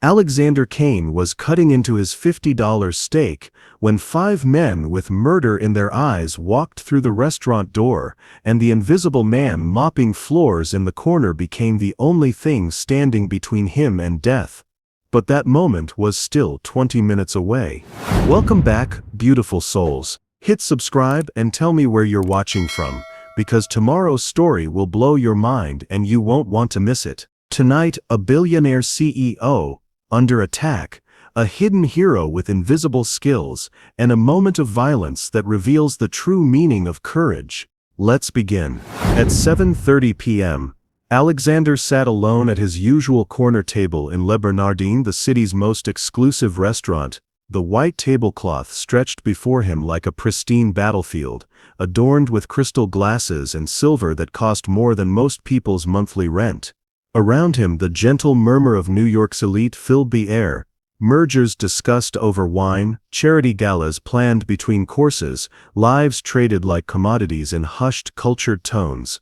Alexander Kane was cutting into his $50 steak when 5 men with murder in their eyes walked through the restaurant door, and the invisible man mopping floors in the corner became the only thing standing between him and death. But that moment was still 20 minutes away. Welcome back, beautiful souls. Hit subscribe and tell me where you're watching from, because tomorrow's story will blow your mind and you won't want to miss it. Tonight, a billionaire CEO under attack, a hidden hero with invisible skills, and a moment of violence that reveals the true meaning of courage. Let's begin. At 7:30 p.m., Alexander sat alone at his usual corner table in Le Bernardin, the city's most exclusive restaurant. The white tablecloth stretched before him like a pristine battlefield, adorned with crystal glasses and silver that cost more than most people's monthly rent. Around him, the gentle murmur of New York's elite filled the air. Mergers discussed over wine, charity galas planned between courses, lives traded like commodities in hushed, cultured tones.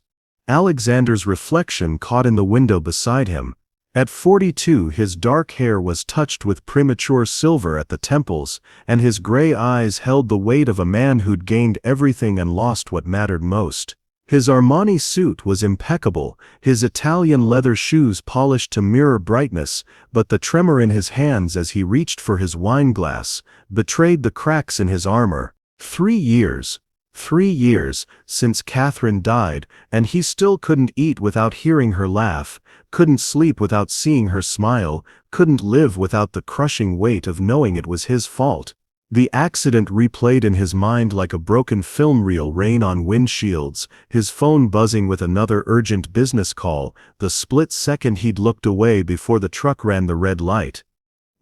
Alexander's reflection caught in the window beside him. At 42, his dark hair was touched with premature silver at the temples, and his gray eyes held the weight of a man who'd gained everything and lost what mattered most. His Armani suit was impeccable, his Italian leather shoes polished to mirror brightness, but the tremor in his hands as he reached for his wine glass betrayed the cracks in his armor. 3 years. 3 years since Catherine died, and he still couldn't eat without hearing her laugh, couldn't sleep without seeing her smile, couldn't live without the crushing weight of knowing it was his fault. The accident replayed in his mind like a broken film reel, rain on windshields, his phone buzzing with another urgent business call, the split second he'd looked away before the truck ran the red light.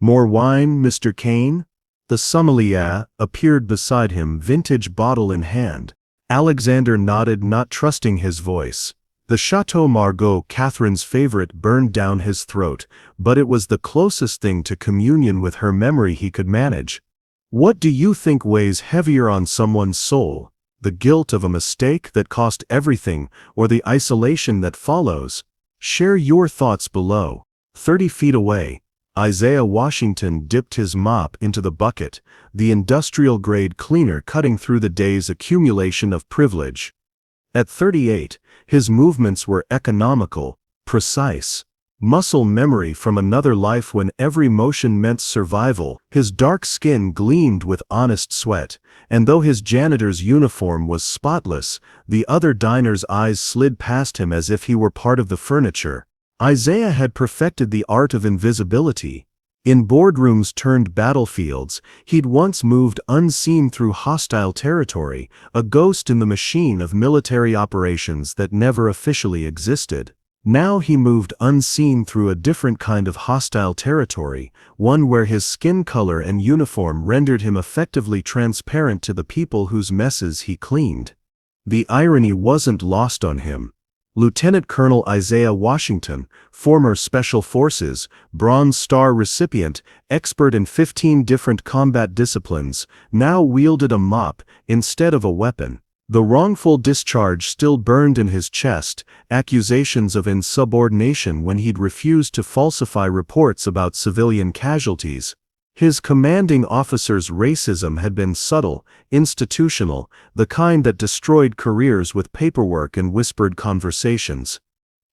"More wine, Mr. Kane?" The sommelier appeared beside him, vintage bottle in hand. Alexander nodded, not trusting his voice. The Chateau Margaux, Catherine's favorite, burned down his throat, but it was the closest thing to communion with her memory he could manage. What do you think weighs heavier on someone's soul? The guilt of a mistake that cost everything, or the isolation that follows? Share your thoughts below. 30 feet away, Isaiah Washington dipped his mop into the bucket, the industrial-grade cleaner cutting through the day's accumulation of privilege. At 38, his movements were economical, precise. Muscle memory from another life when every motion meant survival. His dark skin gleamed with honest sweat, and though his janitor's uniform was spotless, the other diner's eyes slid past him as if he were part of the furniture. Isaiah had perfected the art of invisibility. In boardrooms turned battlefields, he'd once moved unseen through hostile territory, a ghost in the machine of military operations that never officially existed. Now he moved unseen through a different kind of hostile territory, one where his skin color and uniform rendered him effectively transparent to the people whose messes he cleaned. The irony wasn't lost on him. Lieutenant Colonel Isaiah Washington, former Special Forces, Bronze Star recipient, expert in 15 different combat disciplines, now wielded a mop instead of a weapon. The wrongful discharge still burned in his chest, accusations of insubordination when he'd refused to falsify reports about civilian casualties. His commanding officer's racism had been subtle, institutional, the kind that destroyed careers with paperwork and whispered conversations.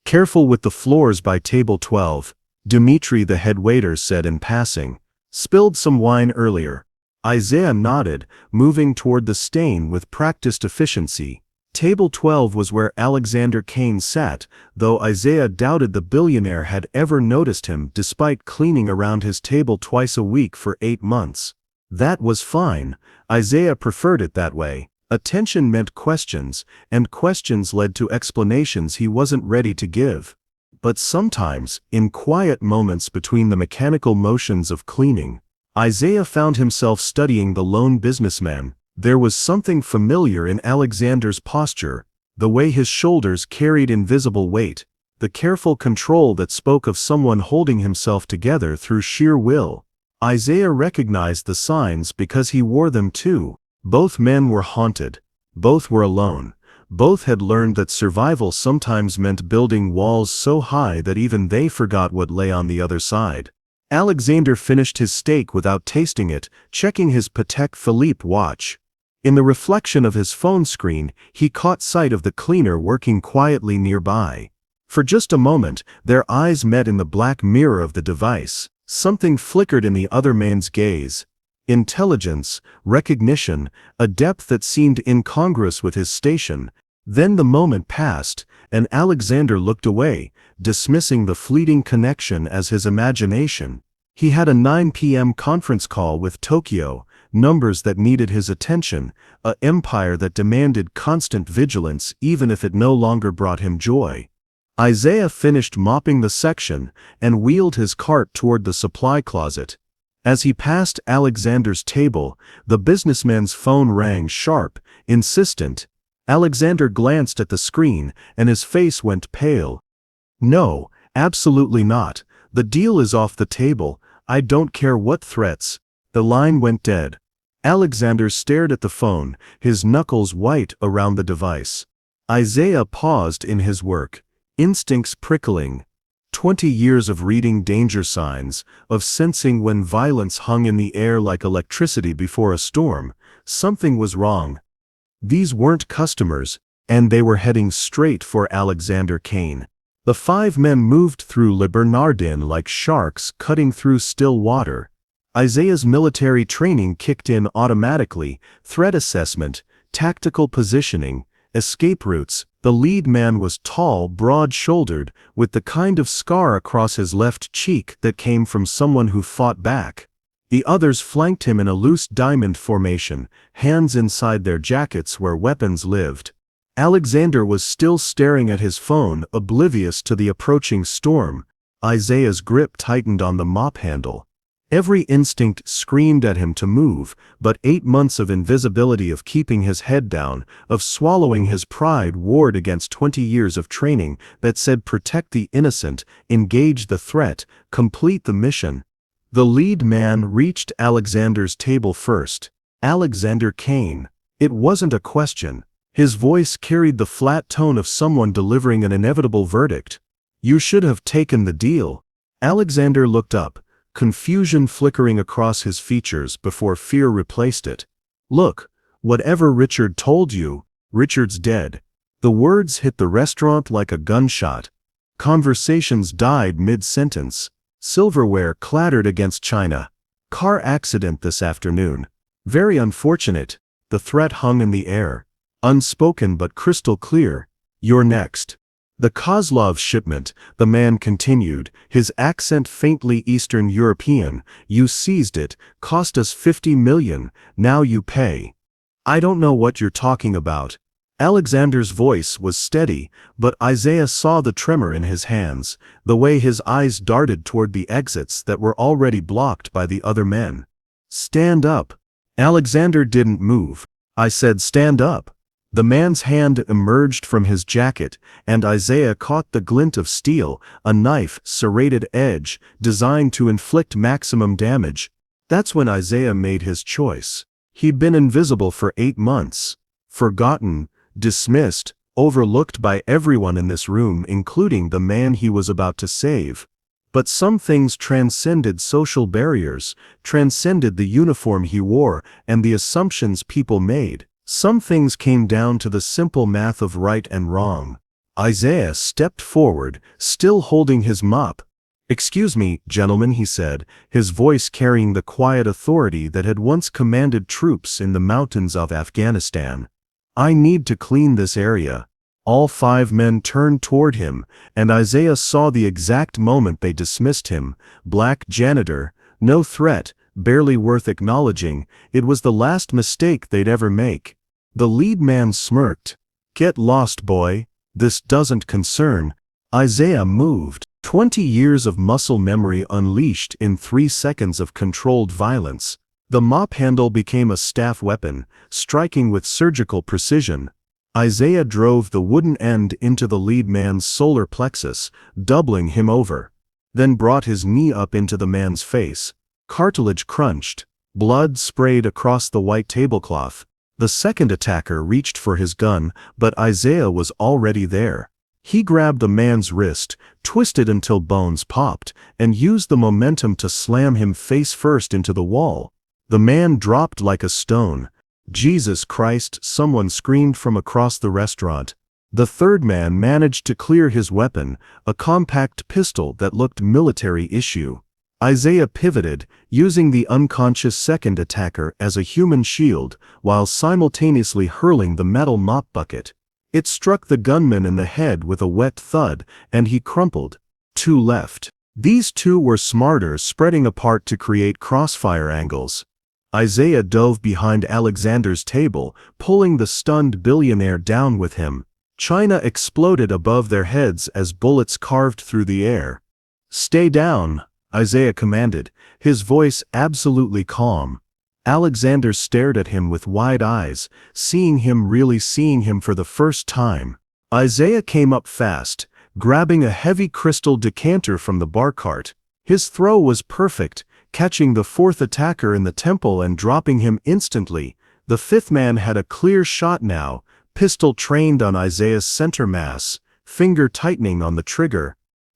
"Careful with the floors by table 12, Dmitri, the head waiter, said in passing. "Spilled some wine earlier." Isaiah nodded, moving toward the stain with practiced efficiency. Table 12 was where Alexander Kane sat, though Isaiah doubted the billionaire had ever noticed him despite cleaning around his table twice a week for 8 months. That was fine. Isaiah preferred it that way. Attention meant questions, and questions led to explanations he wasn't ready to give. But sometimes, in quiet moments between the mechanical motions of cleaning, Isaiah found himself studying the lone businessman. There was something familiar in Alexander's posture, the way his shoulders carried invisible weight, the careful control that spoke of someone holding himself together through sheer will. Isaiah recognized the signs because he wore them too. Both men were haunted. Both were alone. Both had learned that survival sometimes meant building walls so high that even they forgot what lay on the other side. Alexander finished his steak without tasting it, checking his Patek Philippe watch. In the reflection of his phone screen, he caught sight of the cleaner working quietly nearby. For just a moment, their eyes met in the black mirror of the device. Something flickered in the other man's gaze. Intelligence, recognition, a depth that seemed incongruous with his station. Then the moment passed, and Alexander looked away, dismissing the fleeting connection as his imagination. He had a 9 p.m. conference call with Tokyo, numbers that needed his attention, an empire that demanded constant vigilance even if it no longer brought him joy. Isaiah finished mopping the section and wheeled his cart toward the supply closet. As he passed Alexander's table, the businessman's phone rang sharp, insistent. Alexander glanced at the screen, and his face went pale. "No, absolutely not. The deal is off the table. I don't care what threats." The line went dead. Alexander stared at the phone, his knuckles white around the device. Isaiah paused in his work, instincts prickling. 20 years of reading danger signs, of sensing when violence hung in the air like electricity before a storm. Something was wrong. These weren't customers, and they were heading straight for Alexander Kane. The 5 men moved through Le Bernardin like sharks cutting through still water. Isaiah's military training kicked in automatically: threat assessment, tactical positioning, escape routes. The lead man was tall, broad-shouldered, with the kind of scar across his left cheek that came from someone who fought back. The others flanked him in a loose diamond formation, hands inside their jackets where weapons lived. Alexander was still staring at his phone, oblivious to the approaching storm. Isaiah's grip tightened on the mop handle. Every instinct screamed at him to move, but 8 months of invisibility, of keeping his head down, of swallowing his pride, warred against 20 years of training that said protect the innocent, engage the threat, complete the mission. The lead man reached Alexander's table first. Alexander Kane. It wasn't a question. His voice carried the flat tone of someone delivering an inevitable verdict. "You should have taken the deal." Alexander looked up, confusion flickering across his features before fear replaced it. "Look, whatever Richard told you, Richard's dead." The words hit the restaurant like a gunshot. Conversations died mid-sentence. Silverware clattered against china. "Car accident this afternoon. Very unfortunate." The threat hung in the air. Unspoken but crystal clear. "You're next." "The Kozlov shipment," the man continued, his accent faintly Eastern European. "You seized it, cost us 50 million, now you pay." "I don't know what you're talking about." Alexander's voice was steady, but Isaiah saw the tremor in his hands, the way his eyes darted toward the exits that were already blocked by the other men. "Stand up." Alexander didn't move. "I said stand up." The man's hand emerged from his jacket, and Isaiah caught the glint of steel, a knife, serrated edge, designed to inflict maximum damage. That's when Isaiah made his choice. He'd been invisible for 8 months. Forgotten, dismissed, overlooked by everyone in this room, including the man he was about to save. But some things transcended social barriers, transcended the uniform he wore and the assumptions people made. Some things came down to the simple math of right and wrong. Isaiah stepped forward, still holding his mop. "Excuse me, gentlemen," he said, his voice carrying the quiet authority that had once commanded troops in the mountains of Afghanistan. "I need to clean this area." All 5 men turned toward him, and Isaiah saw the exact moment they dismissed him. Black janitor, no threat, barely worth acknowledging. It was the last mistake they'd ever make. The lead man smirked. "Get lost, boy. This doesn't concern." Isaiah moved. 20 years of muscle memory unleashed in 3 seconds of controlled violence. The mop handle became a staff weapon, striking with surgical precision. Isaiah drove the wooden end into the lead man's solar plexus, doubling him over. Then brought his knee up into the man's face. Cartilage crunched. Blood sprayed across the white tablecloth. The second attacker reached for his gun, but Isaiah was already there. He grabbed the man's wrist, twisted until bones popped, and used the momentum to slam him face first into the wall. The man dropped like a stone. "Jesus Christ!" someone screamed from across the restaurant. The third man managed to clear his weapon, a compact pistol that looked military issue. Isaiah pivoted, using the unconscious second attacker as a human shield, while simultaneously hurling the metal mop bucket. It struck the gunman in the head with a wet thud, and he crumpled. Two left. These two were smarter, spreading apart to create crossfire angles. Isaiah dove behind Alexander's table, pulling the stunned billionaire down with him. China exploded above their heads as bullets carved through the air. "Stay down," Isaiah commanded, his voice absolutely calm. Alexander stared at him with wide eyes, seeing him for the first time. Isaiah came up fast, grabbing a heavy crystal decanter from the bar cart. His throw was perfect, catching the fourth attacker in the temple and dropping him instantly. The fifth man had a clear shot now, pistol trained on Isaiah's center mass, finger tightening on the trigger.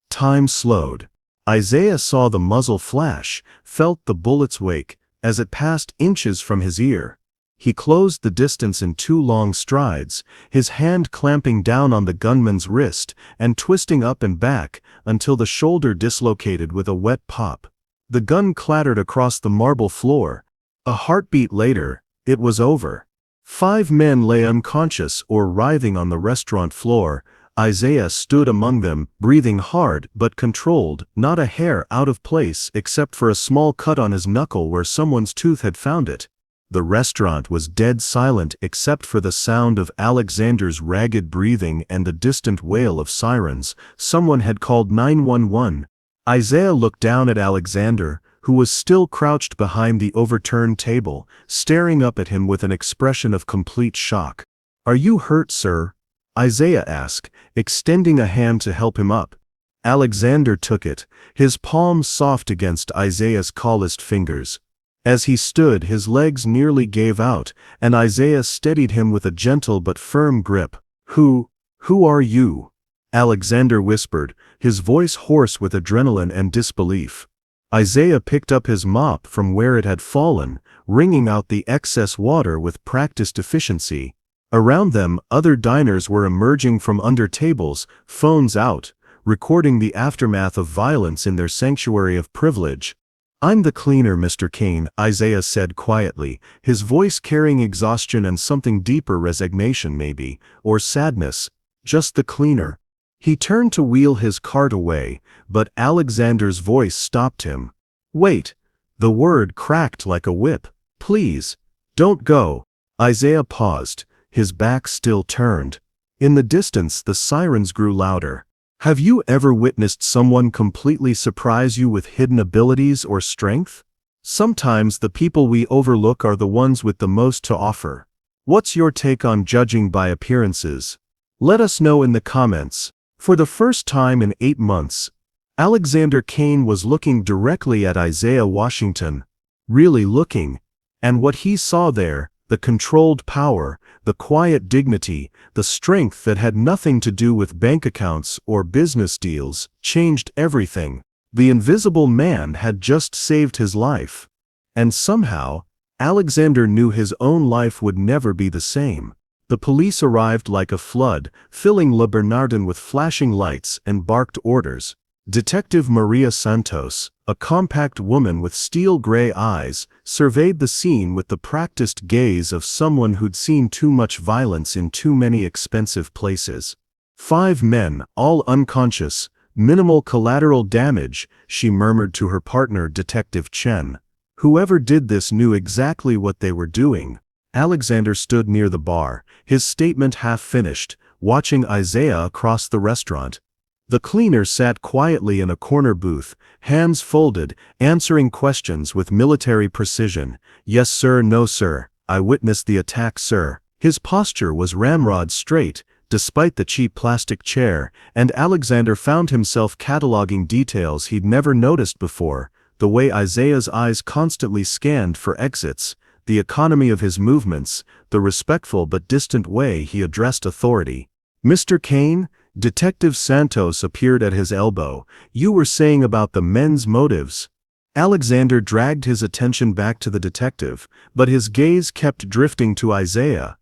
Time slowed. Isaiah saw the muzzle flash, felt the bullet's wake, as it passed inches from his ear. He closed the distance in 2 long strides, his hand clamping down on the gunman's wrist and twisting up and back until the shoulder dislocated with a wet pop. The gun clattered across the marble floor. A heartbeat later, it was over. 5 men lay unconscious or writhing on the restaurant floor. Isaiah stood among them, breathing hard but controlled, not a hair out of place except for a small cut on his knuckle where someone's tooth had found it. The restaurant was dead silent except for the sound of Alexander's ragged breathing and the distant wail of sirens. Someone had called 911. Isaiah looked down at Alexander, who was still crouched behind the overturned table, staring up at him with an expression of complete shock. "Are you hurt, sir?" Isaiah asked, extending a hand to help him up. Alexander took it, his palm soft against Isaiah's calloused fingers. As he stood, his legs nearly gave out, and Isaiah steadied him with a gentle but firm grip. Who are you?" Alexander whispered, his voice hoarse with adrenaline and disbelief. Isaiah picked up his mop from where it had fallen, wringing out the excess water with practiced efficiency. Around them, other diners were emerging from under tables, phones out, recording the aftermath of violence in their sanctuary of privilege. "I'm the cleaner, Mr. Kane," Isaiah said quietly, his voice carrying exhaustion and something deeper, resignation maybe, or sadness. "Just the cleaner." He turned to wheel his cart away, but Alexander's voice stopped him. "Wait." The word cracked like a whip. "Please, don't go." Isaiah paused, his back still turned. In the distance, the sirens grew louder. Have you ever witnessed someone completely surprise you with hidden abilities or strength? Sometimes the people we overlook are the ones with the most to offer. What's your take on judging by appearances? Let us know in the comments. For the first time in 8 months, Alexander Kane was looking directly at Isaiah Washington. Really looking. And what he saw there, the controlled power, the quiet dignity, the strength that had nothing to do with bank accounts or business deals, changed everything. The invisible man had just saved his life. And somehow, Alexander knew his own life would never be the same. The police arrived like a flood, filling Le Bernardin with flashing lights and barked orders. Detective Maria Santos, a compact woman with steel-gray eyes, surveyed the scene with the practiced gaze of someone who'd seen too much violence in too many expensive places. 5 men, all unconscious, minimal collateral damage, she murmured to her partner, Detective Chen. Whoever did this knew exactly what they were doing. Alexander stood near the bar, his statement half finished, watching Isaiah across the restaurant. The cleaner sat quietly in a corner booth, hands folded, answering questions with military precision. "Yes sir, no sir, I witnessed the attack sir." His posture was ramrod straight, despite the cheap plastic chair, and Alexander found himself cataloging details he'd never noticed before, the way Isaiah's eyes constantly scanned for exits, the economy of his movements, the respectful but distant way he addressed authority. "Mr. Kane, Detective Santos appeared at his elbow. "You were saying about the men's motives." Alexander dragged his attention back to the detective, but his gaze kept drifting to Isaiah.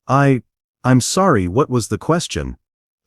I'm sorry, what was the question?"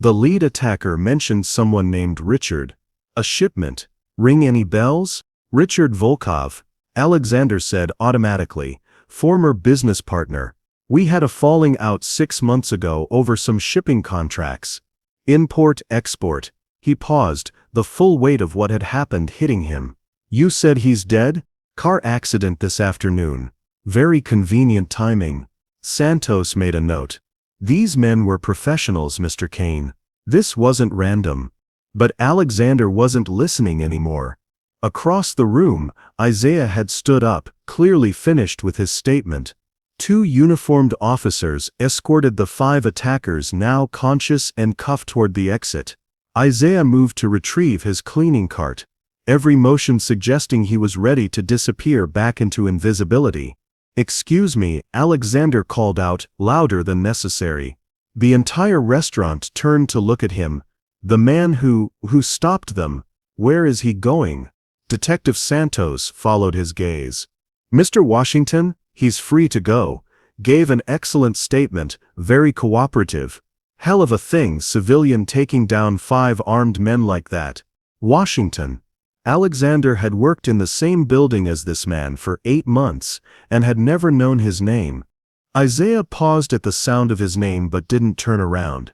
"The lead attacker mentioned someone named Richard. A shipment. Ring any bells?" "Richard Volkov," Alexander said automatically. "Former business partner. We had a falling out 6 months ago over some shipping contracts. Import-export." He paused, the full weight of what had happened hitting him. "You said he's dead?" "Car accident this afternoon." "Very convenient timing." Santos made a note. "These men were professionals, Mr. Kane. This wasn't random." But Alexander wasn't listening anymore. Across the room, Isaiah had stood up, clearly finished with his statement. 2 uniformed officers escorted the 5 attackers, now conscious and cuffed, toward the exit. Isaiah moved to retrieve his cleaning cart, every motion suggesting he was ready to disappear back into invisibility. "Excuse me," Alexander called out, louder than necessary. The entire restaurant turned to look at him. "The man who stopped them. Where is he going?" Detective Santos followed his gaze. "Mr. Washington, he's free to go." Gave an excellent statement, very cooperative. "Hell of a thing, civilian, taking down 5 armed men like that." Washington. Alexander had worked in the same building as this man for 8 months, and had never known his name. Isaiah paused at the sound of his name but didn't turn around.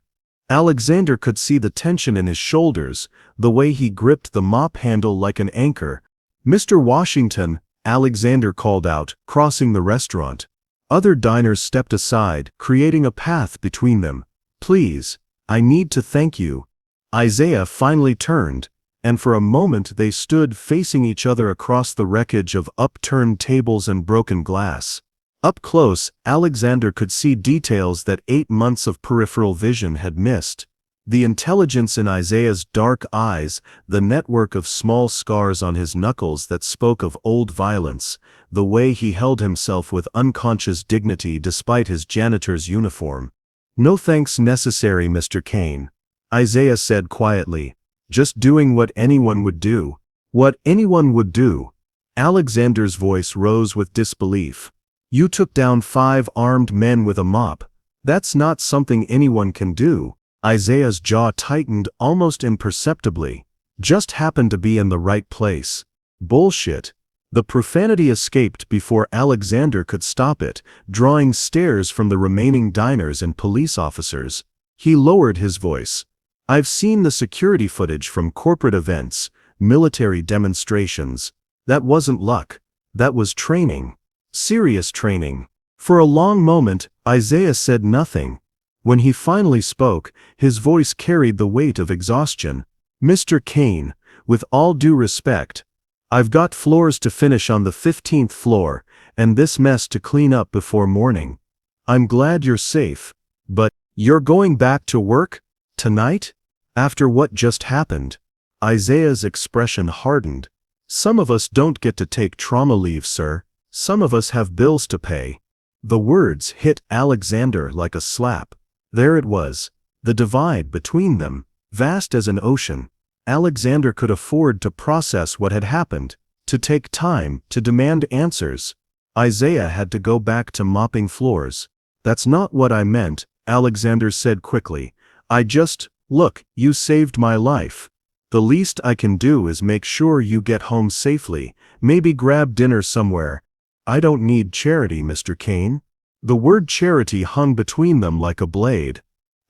Alexander could see the tension in his shoulders, the way he gripped the mop handle like an anchor. "Mr. Washington," Alexander called out, crossing the restaurant. Other diners stepped aside, creating a path between them. "Please, I need to thank you." Isaiah finally turned, and for a moment they stood facing each other across the wreckage of upturned tables and broken glass. Up close, Alexander could see details that 8 months of peripheral vision had missed. The intelligence in Isaiah's dark eyes, the network of small scars on his knuckles that spoke of old violence, the way he held himself with unconscious dignity despite his janitor's uniform. "No thanks necessary, Mr. Kane," Isaiah said quietly. "Just doing what anyone would do." "What anyone would do?" Alexander's voice rose with disbelief. "You took down 5 armed men with a mop. That's not something anyone can do." Isaiah's jaw tightened almost imperceptibly. "Just happened to be in the right place." "Bullshit." The profanity escaped before Alexander could stop it, drawing stares from the remaining diners and police officers. He lowered his voice. "I've seen the security footage from corporate events, military demonstrations. That wasn't luck. That was training. Serious training." For a long moment, Isaiah said nothing. When he finally spoke, his voice carried the weight of exhaustion. "Mr. Kane, with all due respect, I've got floors to finish on the 15th floor, and this mess to clean up before morning. I'm glad you're safe, but you're going back to work? Tonight? After what just happened?" Isaiah's expression hardened. "Some of us don't get to take trauma leave, sir. Some of us have bills to pay." The words hit Alexander like a slap. There it was, the divide between them, vast as an ocean. Alexander could afford to process what had happened, to take time, to demand answers. Isaiah had to go back to mopping floors. "That's not what I meant," Alexander said quickly. Look, you saved my life. The least I can do is make sure you get home safely, maybe grab dinner somewhere. I don't need charity, Mr. Kane." The word charity hung between them like a blade.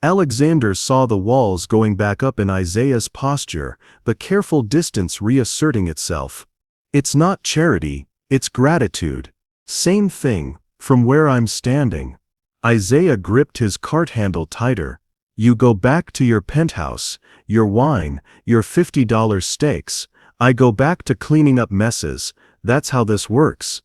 Alexander saw the walls going back up in Isaiah's posture, the careful distance reasserting itself. "It's not charity, it's gratitude. Same thing, from where I'm standing." Isaiah gripped his cart handle tighter. "You go back to your penthouse, your wine, your $50 steaks. I go back to cleaning up messes. That's how this works."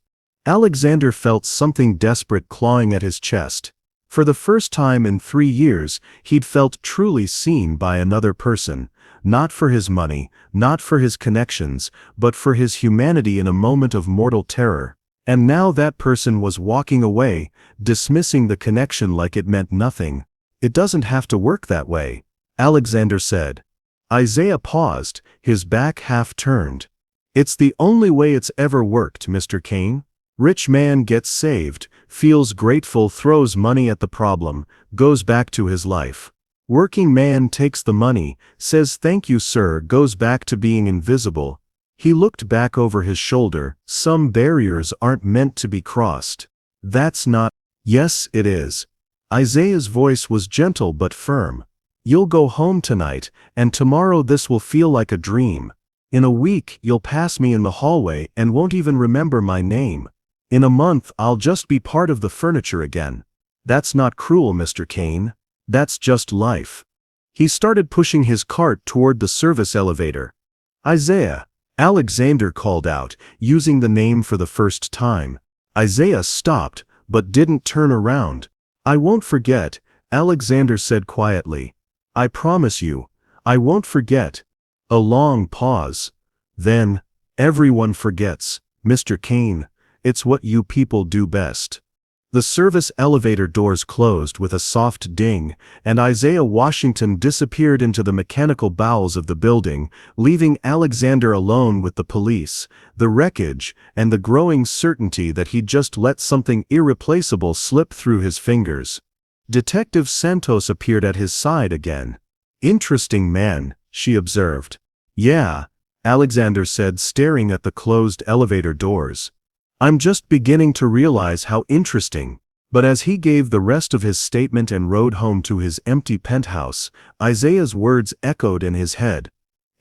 Alexander felt something desperate clawing at his chest. For the first time in 3 years, he'd felt truly seen by another person, not for his money, not for his connections, but for his humanity in a moment of mortal terror. And now that person was walking away, dismissing the connection like it meant nothing. "It doesn't have to work that way." Alexander said. Isaiah paused, his back half turned. It's the only way it's ever worked, Mr. Kane. Rich man gets saved, feels grateful, throws money at the problem, goes back to his life. Working man takes the money, says thank you sir, goes back to being invisible. He looked back over his shoulder. Some barriers aren't meant to be crossed. That's not. Yes, it is. Isaiah's voice was gentle but firm. You'll go home tonight, and tomorrow this will feel like a dream. In a week, you'll pass me in the hallway and won't even remember my name. In a month, I'll just be part of the furniture again. That's not cruel, Mr. Kane. That's just life. He started pushing his cart toward the service elevator. Isaiah, Alexander called out, using the name for the first time. Isaiah stopped, but didn't turn around. I won't forget, Alexander said quietly. I promise you, I won't forget. A long pause. Then, everyone forgets, Mr. Kane. It's what you people do best. The service elevator doors closed with a soft ding, and Isaiah Washington disappeared into the mechanical bowels of the building, leaving Alexander alone with the police, the wreckage, and the growing certainty that he'd just let something irreplaceable slip through his fingers. Detective Santos appeared at his side again. Interesting man, she observed. Yeah, Alexander said, staring at the closed elevator doors. I'm just beginning to realize how interesting. But as he gave the rest of his statement and rode home to his empty penthouse, Isaiah's words echoed in his head.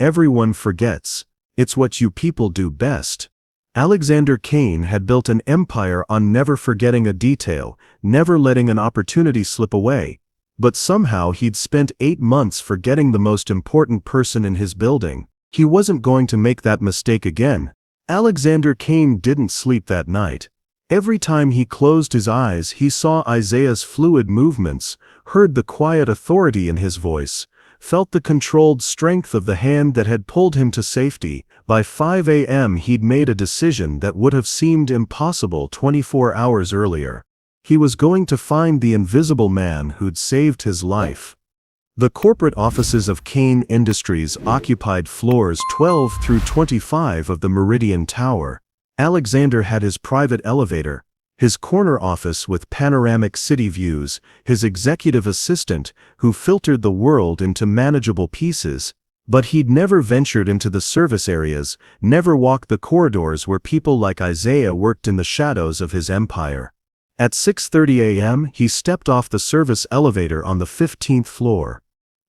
Everyone forgets. It's what you people do best. Alexander Kane had built an empire on never forgetting a detail, never letting an opportunity slip away. But somehow he'd spent 8 months forgetting the most important person in his building. He wasn't going to make that mistake again. Alexander Kane didn't sleep that night. Every time he closed his eyes, he saw Isaiah's fluid movements, heard the quiet authority in his voice, felt the controlled strength of the hand that had pulled him to safety. By 5 a.m. he'd made a decision that would have seemed impossible 24 hours earlier. He was going to find the invisible man who'd saved his life. The corporate offices of Kane Industries occupied floors 12 through 25 of the Meridian Tower. Alexander had his private elevator, his corner office with panoramic city views, his executive assistant, who filtered the world into manageable pieces. But he'd never ventured into the service areas, never walked the corridors where people like Isaiah worked in the shadows of his empire. At 6:30 a.m., he stepped off the service elevator on the 15th floor.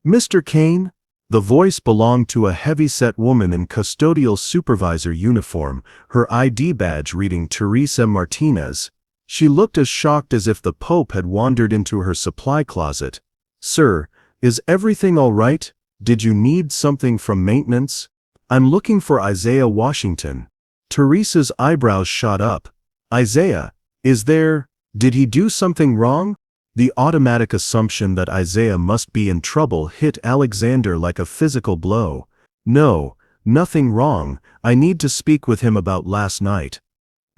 Mr. Kane? The voice belonged to a heavy-set woman in custodial supervisor uniform, her ID badge reading Teresa Martinez. She looked as shocked as if the Pope had wandered into her supply closet. Sir, is everything all right? Did you need something from maintenance? I'm looking for Isaiah Washington. Teresa's eyebrows shot up. Isaiah? Did he do something wrong? The automatic assumption that Isaiah must be in trouble hit Alexander like a physical blow. No, nothing wrong. I need to speak with him about last night.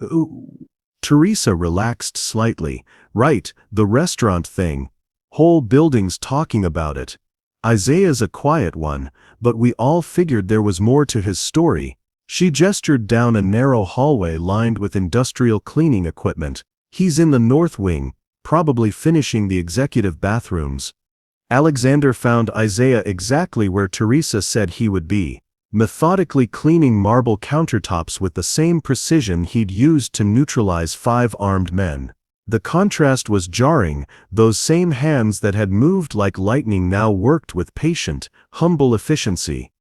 Ooh. Teresa relaxed slightly. Right, the restaurant thing. Whole building's talking about it. Isaiah's a quiet one, but we all figured there was more to his story. She gestured down a narrow hallway lined with industrial cleaning equipment. He's in the north wing, probably finishing the executive bathrooms. Alexander found Isaiah exactly where Teresa said he would be, methodically cleaning marble countertops with the same precision he'd used to neutralize 5 armed men. The contrast was jarring. Those same hands that had moved like lightning now worked with patient, humble efficiency.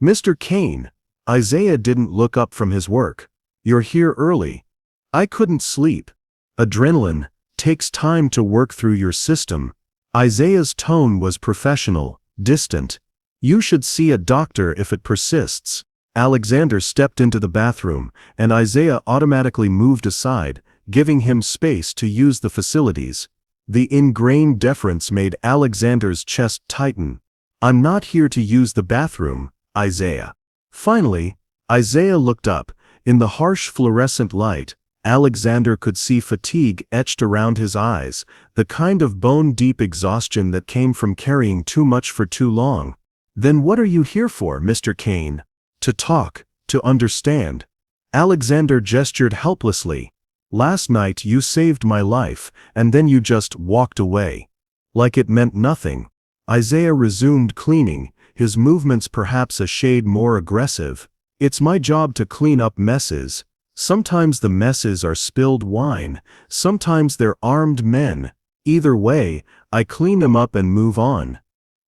Mr. Kane, Isaiah didn't look up from his work. You're here early. I couldn't sleep. Adrenaline takes time to work through your system. Isaiah's tone was professional, distant. You should see a doctor if it persists. Alexander stepped into the bathroom, and Isaiah automatically moved aside, giving him space to use the facilities. The ingrained deference made Alexander's chest tighten. I'm not here to use the bathroom, Isaiah. Finally, Isaiah looked up. In the harsh fluorescent light, Alexander could see fatigue etched around his eyes, the kind of bone-deep exhaustion that came from carrying too much for too long. "Then what are you here for, Mr. Kane?" "To talk, to understand." Alexander gestured helplessly. "Last night you saved my life, and then you just walked away. Like it meant nothing." Isaiah resumed cleaning, his movements perhaps a shade more aggressive. "It's my job to clean up messes. Sometimes the messes are spilled wine, sometimes they're armed men. Either way, I clean them up and move on."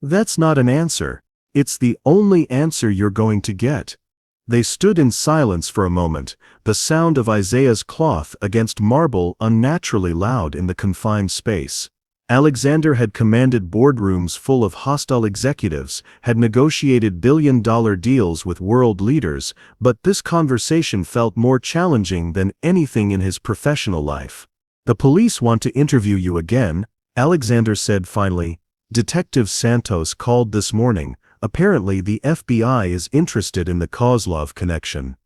"That's not an answer. It's the only answer you're going to get." They stood in silence for a moment, the sound of Isaiah's cloth against marble unnaturally loud in the confined space. Alexander had commanded boardrooms full of hostile executives, had negotiated billion-dollar deals with world leaders, but this conversation felt more challenging than anything in his professional life. "The police want to interview you again," Alexander said finally. "Detective Santos called this morning. Apparently the FBI is interested in the Kozlov connection."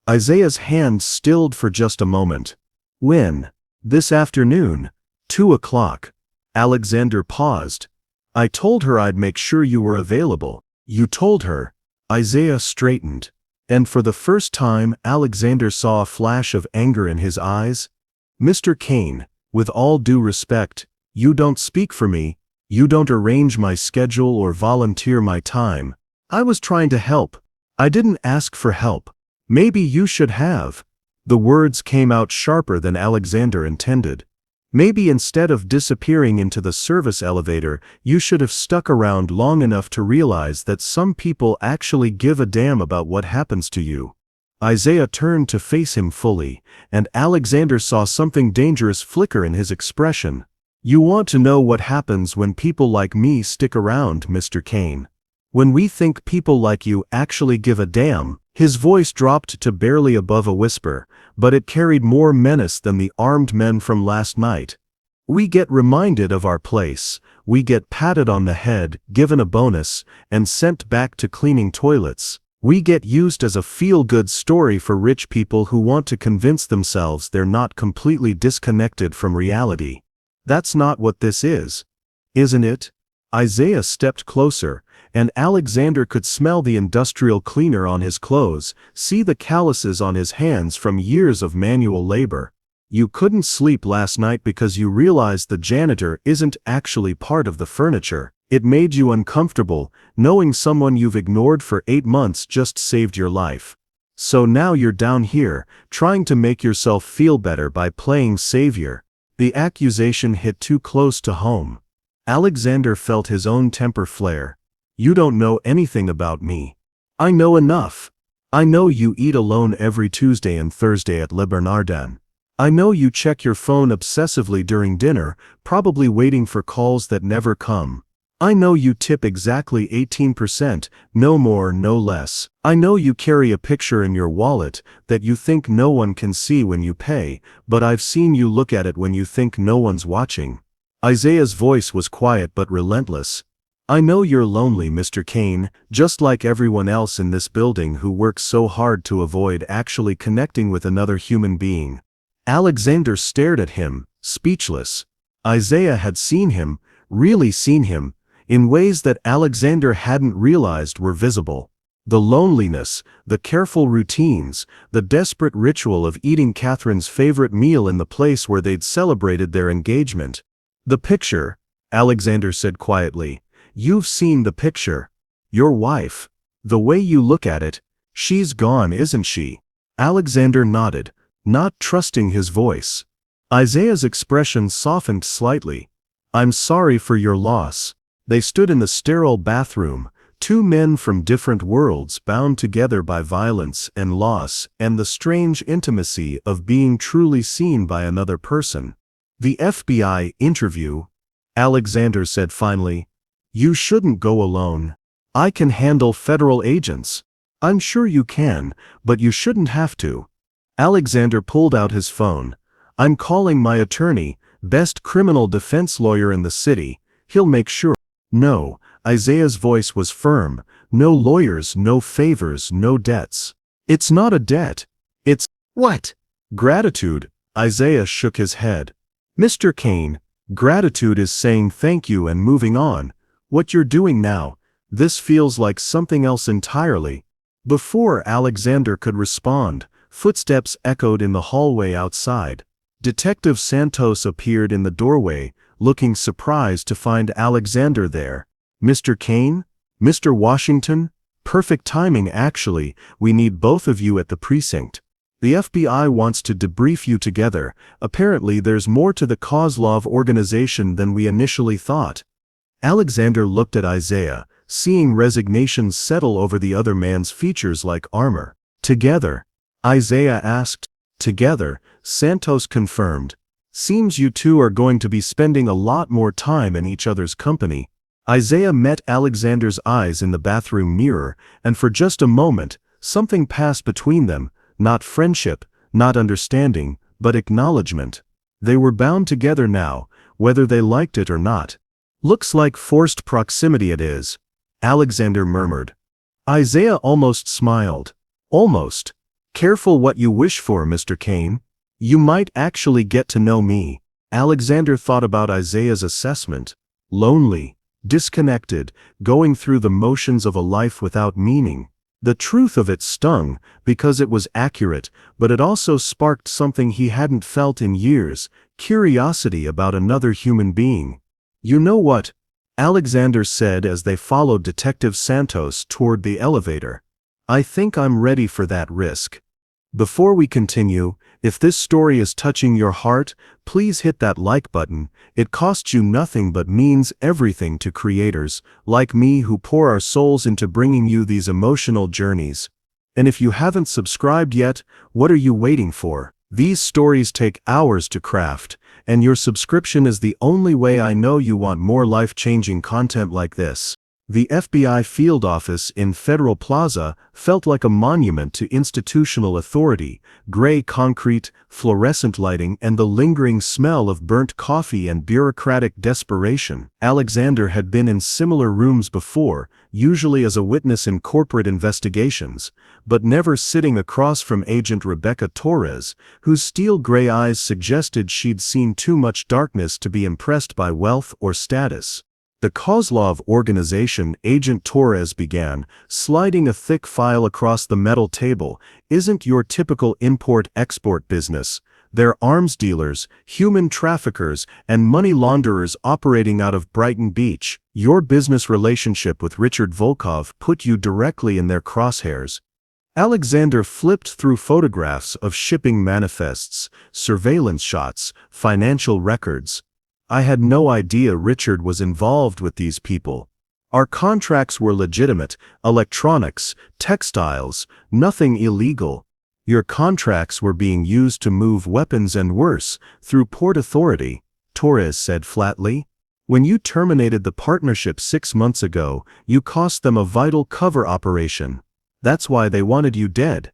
Isaiah's hand stilled for just a moment. "When?" "This afternoon. 2 o'clock. Alexander paused. "I told her I'd make sure you were available." "You told her?" Isaiah straightened. And for the first time Alexander saw a flash of anger in his eyes. "Mr. Kane, with all due respect, you don't speak for me, you don't arrange my schedule or volunteer my time. I was trying to help. I didn't ask for help. Maybe you should have." The words came out sharper than Alexander intended. "Maybe instead of disappearing into the service elevator, you should have stuck around long enough to realize that some people actually give a damn about what happens to you." Isaiah turned to face him fully, and Alexander saw something dangerous flicker in his expression. "You want to know what happens when people like me stick around, Mr. Kane? When we think people like you actually give a damn." His voice dropped to barely above a whisper, but it carried more menace than the armed men from last night. "We get reminded of our place, we get patted on the head, given a bonus, and sent back to cleaning toilets. We get used as a feel-good story for rich people who want to convince themselves they're not completely disconnected from reality. That's not what this is. Isn't it?" Isaiah stepped closer, and Alexander could smell the industrial cleaner on his clothes, see the calluses on his hands from years of manual labor. "You couldn't sleep last night because you realized the janitor isn't actually part of the furniture. It made you uncomfortable, knowing someone you've ignored for 8 months just saved your life. So now you're down here, trying to make yourself feel better by playing savior." The accusation hit too close to home. Alexander felt his own temper flare. "You don't know anything about me." "I know enough. I know you eat alone every Tuesday and Thursday at Le Bernardin. I know you check your phone obsessively during dinner, probably waiting for calls that never come. I know you tip exactly 18%, no more, no less. I know you carry a picture in your wallet that you think no one can see when you pay, but I've seen you look at it when you think no one's watching." Isaiah's voice was quiet but relentless. "I know you're lonely, Mr. Kane, just like everyone else in this building who works so hard to avoid actually connecting with another human being." Alexander stared at him, speechless. Isaiah had seen him, really seen him, in ways that Alexander hadn't realized were visible. The loneliness, the careful routines, the desperate ritual of eating Catherine's favorite meal in the place where they'd celebrated their engagement. "The picture," Alexander said quietly. "You've seen the picture. Your wife. The way you look at it, she's gone, isn't she?" Alexander nodded, not trusting his voice. Isaiah's expression softened slightly. "I'm sorry for your loss." They stood in the sterile bathroom, two men from different worlds bound together by violence and loss and the strange intimacy of being truly seen by another person. "The FBI interview," Alexander said finally. "You shouldn't go alone. I can handle federal agents." "I'm sure you can, but you shouldn't have to." Alexander pulled out his phone. "I'm calling my attorney, best criminal defense lawyer in the city. He'll make sure." "No," Isaiah's voice was firm. "No lawyers, no favors, no debts." "It's not a debt. It's—" "What?" "Gratitude," Isaiah shook his head. Mr. Kane, gratitude is saying thank you and moving on. What you're doing now, this feels like something else entirely. Before Alexander could respond, footsteps echoed in the hallway outside. Detective Santos appeared in the doorway, looking surprised to find Alexander there. Mr. Kane? Mr. Washington? Perfect timing actually, we need both of you at the precinct. The FBI wants to debrief you together. Apparently there's more to the Kozlov organization than we initially thought. Alexander looked at Isaiah, seeing resignation settle over the other man's features like armor. Together? Isaiah asked. Together, Santos confirmed. Seems you two are going to be spending a lot more time in each other's company. Isaiah met Alexander's eyes in the bathroom mirror, and for just a moment, something passed between them. Not friendship, not understanding, but acknowledgement. They were bound together now, whether they liked it or not. Looks like forced proximity it is, Alexander murmured. Isaiah almost smiled. Almost. Careful what you wish for, Mr. Kane. You might actually get to know me. Alexander thought about Isaiah's assessment. Lonely, disconnected, going through the motions of a life without meaning. The truth of it stung, because it was accurate, but it also sparked something he hadn't felt in years, curiosity about another human being. You know what? Alexander said as they followed Detective Santos toward the elevator. I think I'm ready for that risk. Before we continue, if this story is touching your heart, please hit that like button. It costs you nothing but means everything to creators like me who pour our souls into bringing you these emotional journeys. And if you haven't subscribed yet, what are you waiting for? These stories take hours to craft, and your subscription is the only way I know you want more life-changing content like this. The FBI field office in Federal Plaza felt like a monument to institutional authority, gray concrete, fluorescent lighting, and the lingering smell of burnt coffee and bureaucratic desperation. Alexander had been in similar rooms before, usually as a witness in corporate investigations, but never sitting across from Agent Rebecca Torres, whose steel-gray eyes suggested she'd seen too much darkness to be impressed by wealth or status. The Kozlov organization, Agent Torres began, sliding a thick file across the metal table, isn't your typical import-export business. They're arms dealers, human traffickers, and money launderers operating out of Brighton Beach. Your business relationship with Richard Volkov put you directly in their crosshairs. Alexander flipped through photographs of shipping manifests, surveillance shots, financial records. I had no idea Richard was involved with these people. Our contracts were legitimate, electronics, textiles, nothing illegal. Your contracts were being used to move weapons and worse, through Port Authority, Torres said flatly. When you terminated the partnership 6 months ago, you cost them a vital cover operation. That's why they wanted you dead.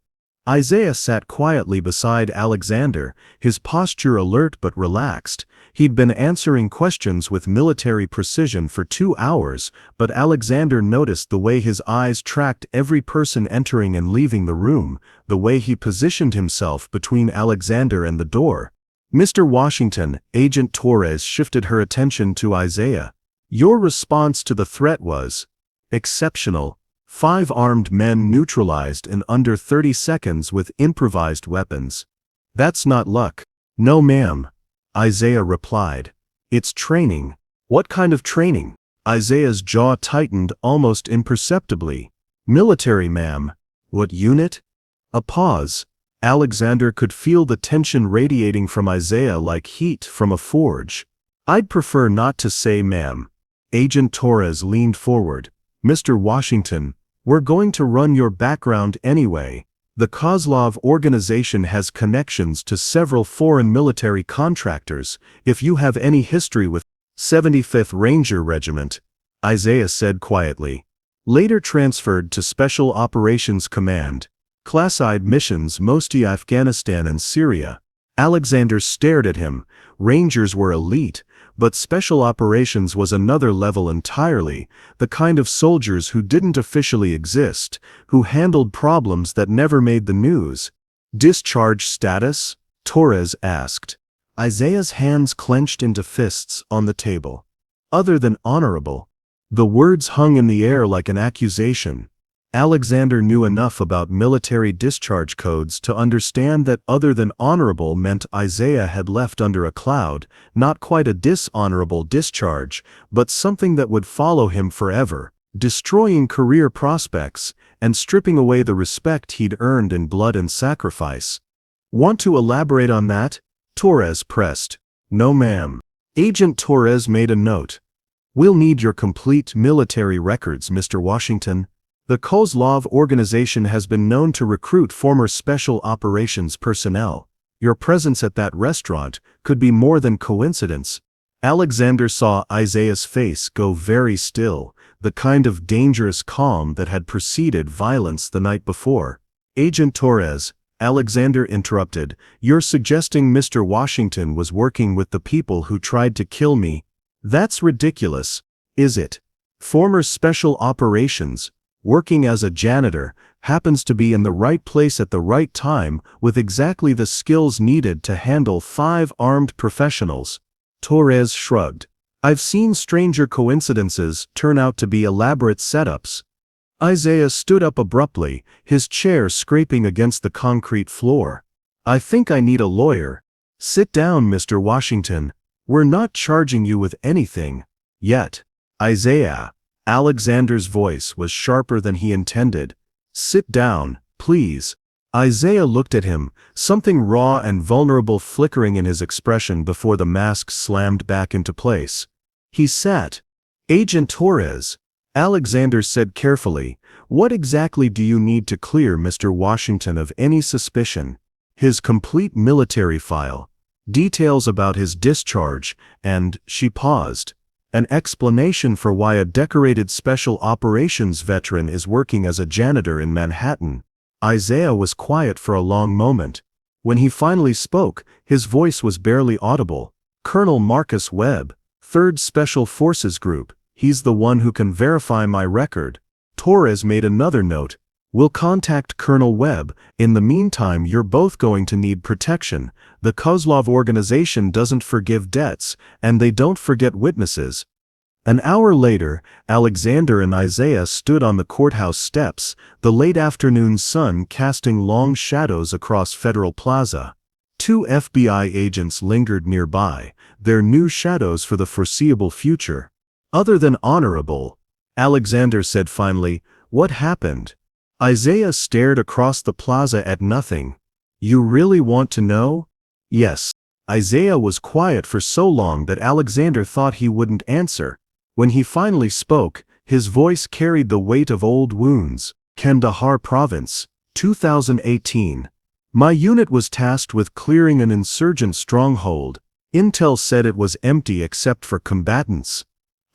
Isaiah sat quietly beside Alexander, his posture alert but relaxed. He'd been answering questions with military precision for 2 hours, but Alexander noticed the way his eyes tracked every person entering and leaving the room, the way he positioned himself between Alexander and the door. Mr. Washington, Agent Torres shifted her attention to Isaiah. Your response to the threat was exceptional. 5 armed men neutralized in under 30 seconds with improvised weapons. That's not luck. No, ma'am, Isaiah replied. It's training. What kind of training? Isaiah's jaw tightened almost imperceptibly. Military, ma'am. What unit? A pause. Alexander could feel the tension radiating from Isaiah like heat from a forge. I'd prefer not to say, ma'am. Agent Torres leaned forward. Mr. Washington, we're going to run your background anyway. The Kozlov organization has connections to several foreign military contractors. If you have any history with 75th Ranger Regiment, Isaiah said quietly. Later transferred to Special Operations Command. Classified missions mostly Afghanistan and Syria. Alexander stared at him. Rangers were elite, but Special Operations was another level entirely, the kind of soldiers who didn't officially exist, who handled problems that never made the news. Discharge status? Torres asked. Isaiah's hands clenched into fists on the table. Other than honorable. The words hung in the air like an accusation. Alexander knew enough about military discharge codes to understand that other than honorable meant Isaiah had left under a cloud, not quite a dishonorable discharge, but something that would follow him forever, destroying career prospects and stripping away the respect he'd earned in blood and sacrifice. Want to elaborate on that? Torres pressed. No, ma'am. Agent Torres made a note. We'll need your complete military records, Mr. Washington. The Kozlov organization has been known to recruit former special operations personnel. Your presence at that restaurant could be more than coincidence. Alexander saw Isaiah's face go very still, the kind of dangerous calm that had preceded violence the night before. Agent Torres, Alexander interrupted, you're suggesting Mr. Washington was working with the people who tried to kill me? That's ridiculous, is it? Former special operations, working as a janitor, happens to be in the right place at the right time with exactly the skills needed to handle 5 armed professionals. Torres shrugged. I've seen stranger coincidences turn out to be elaborate setups. Isaiah stood up abruptly, his chair scraping against the concrete floor. I think I need a lawyer. Sit down, Mr. Washington. We're not charging you with anything. Yet. Isaiah. Alexander's voice was sharper than he intended. Sit down, please. Isaiah looked at him, something raw and vulnerable flickering in his expression before the mask slammed back into place. He sat. Agent Torres, Alexander said carefully, what exactly do you need to clear Mr. Washington of any suspicion? His complete military file, details about his discharge, and, she paused, an explanation for why a decorated special operations veteran is working as a janitor in Manhattan. Isaiah was quiet for a long moment. When he finally spoke, his voice was barely audible. Colonel Marcus Webb, 3rd Special Forces Group, he's the one who can verify my record. Torres made another note. We'll contact Colonel Webb. In the meantime, you're both going to need protection. The Kozlov organization doesn't forgive debts, and they don't forget witnesses. An hour later, Alexander and Isaiah stood on the courthouse steps, the late afternoon sun casting long shadows across Federal Plaza. 2 FBI agents lingered nearby, their new shadows for the foreseeable future. Other than honorable, Alexander said finally, what happened? Isaiah stared across the plaza at nothing. You really want to know? Yes. Isaiah was quiet for so long that Alexander thought he wouldn't answer. When he finally spoke, his voice carried the weight of old wounds. Kandahar Province, 2018. My unit was tasked with clearing an insurgent stronghold. Intel said it was empty except for combatants.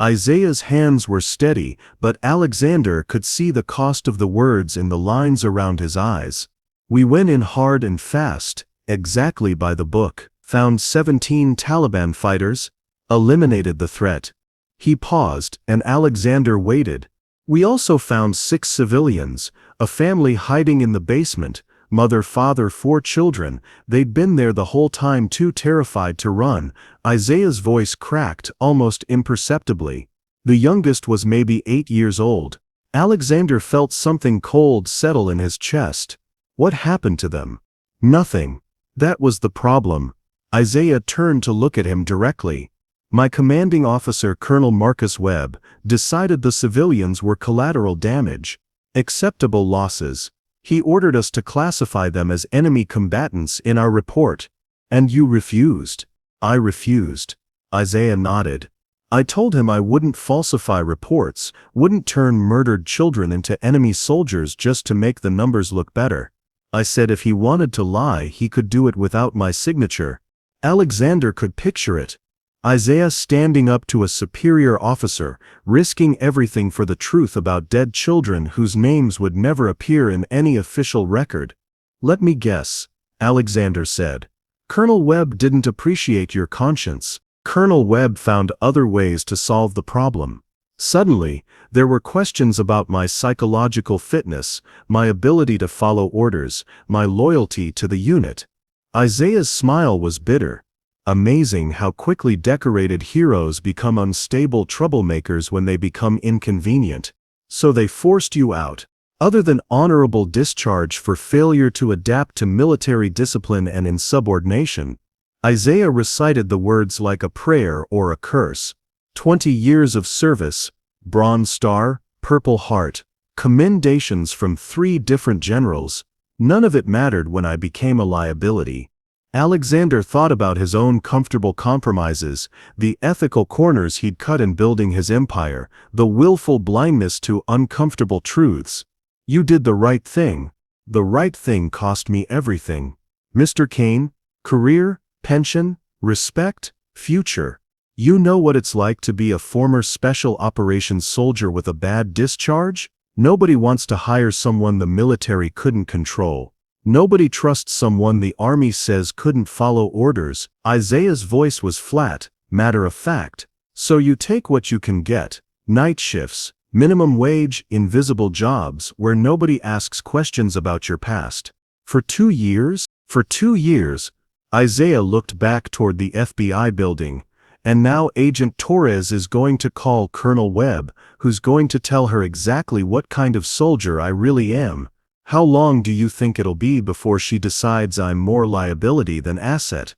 Isaiah's hands were steady, but Alexander could see the cost of the words in the lines around his eyes. We went in hard and fast, exactly by the book, found 17 Taliban fighters, eliminated the threat. He paused, and Alexander waited. We also found 6 civilians, a family hiding in the basement, mother, father, 4 children. They'd been there the whole time, too terrified to run. Isaiah's voice cracked almost imperceptibly. The youngest was maybe 8 years old. Alexander felt something cold settle in his chest. What happened to them? Nothing. That was the problem. Isaiah turned to look at him directly. My commanding officer, Colonel Marcus Webb, decided the civilians were collateral damage. Acceptable losses. He ordered us to classify them as enemy combatants in our report. And you refused. I refused. Isaiah nodded. I told him I wouldn't falsify reports, wouldn't turn murdered children into enemy soldiers just to make the numbers look better. I said if he wanted to lie, he could do it without my signature. Alexander could picture it. Isaiah standing up to a superior officer, risking everything for the truth about dead children whose names would never appear in any official record. Let me guess, Alexander said. Colonel Webb didn't appreciate your conscience. Colonel Webb found other ways to solve the problem. Suddenly, there were questions about my psychological fitness, my ability to follow orders, my loyalty to the unit. Isaiah's smile was bitter. Amazing how quickly decorated heroes become unstable troublemakers when they become inconvenient. So they forced you out. Other than honorable discharge for failure to adapt to military discipline and insubordination, Isaiah recited the words like a prayer or a curse. 20 years of service, Bronze Star, Purple Heart, commendations from 3 different generals. None of it mattered when I became a liability. Alexander thought about his own comfortable compromises, the ethical corners he'd cut in building his empire, the willful blindness to uncomfortable truths. You did the right thing. The right thing cost me everything. Mr. Kane, career, pension, respect, future. You know what it's like to be a former special operations soldier with a bad discharge? Nobody wants to hire someone the military couldn't control. Nobody trusts someone the army says couldn't follow orders. Isaiah's voice was flat, matter of fact. So you take what you can get. Night shifts, minimum wage, invisible jobs where nobody asks questions about your past. For 2 years? For 2 years, Isaiah looked back toward the FBI building. And now Agent Torres is going to call Colonel Webb, who's going to tell her exactly what kind of soldier I really am. How long do you think it'll be before she decides I'm more liability than asset?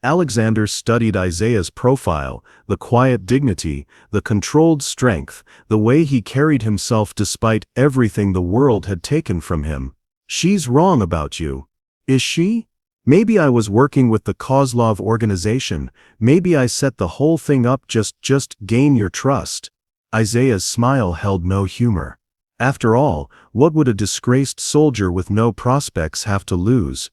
Alexander studied Isaiah's profile, the quiet dignity, the controlled strength, the way he carried himself despite everything the world had taken from him. She's wrong about you. Is she? Maybe I was working with the Kozlov organization. Maybe I set the whole thing up just gain your trust. Isaiah's smile held no humor. After all, what would a disgraced soldier with no prospects have to lose?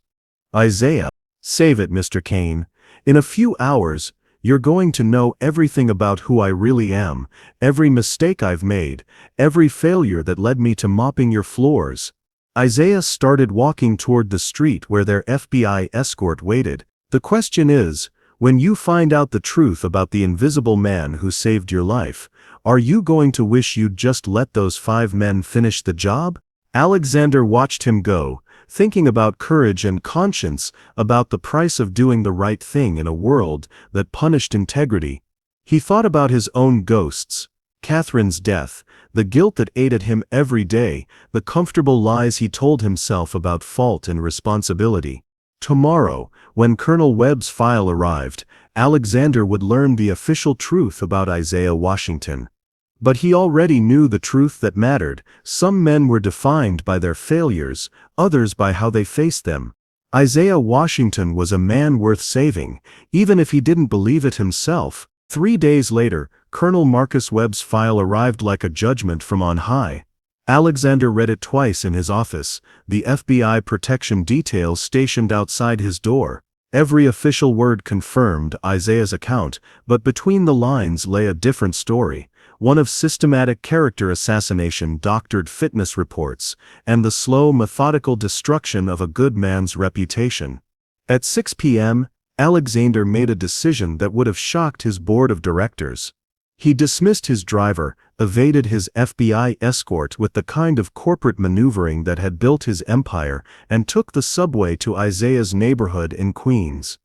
Isaiah, save it, Mr. Kane. In a few hours, you're going to know everything about who I really am, every mistake I've made, every failure that led me to mopping your floors. Isaiah started walking toward the street where their FBI escort waited. The question is, when you find out the truth about the invisible man who saved your life, are you going to wish you'd just let those 5 men finish the job? Alexander watched him go, thinking about courage and conscience, about the price of doing the right thing in a world that punished integrity. He thought about his own ghosts, Catherine's death, the guilt that ate at him every day, the comfortable lies he told himself about fault and responsibility. Tomorrow, when Colonel Webb's file arrived, Alexander would learn the official truth about Isaiah Washington. But he already knew the truth that mattered. Some men were defined by their failures, others by how they faced them. Isaiah Washington was a man worth saving, even if he didn't believe it himself. 3 days later, Colonel Marcus Webb's file arrived like a judgment from on high. Alexander read it twice in his office, the FBI protection details stationed outside his door. Every official word confirmed Isaiah's account, but between the lines lay a different story, one of systematic character assassination, doctored fitness reports, and the slow, methodical destruction of a good man's reputation. At 6 p.m., Alexander made a decision that would have shocked his board of directors. He dismissed his driver, evaded his FBI escort with the kind of corporate maneuvering that had built his empire, and took the subway to Isaiah's neighborhood in Queens.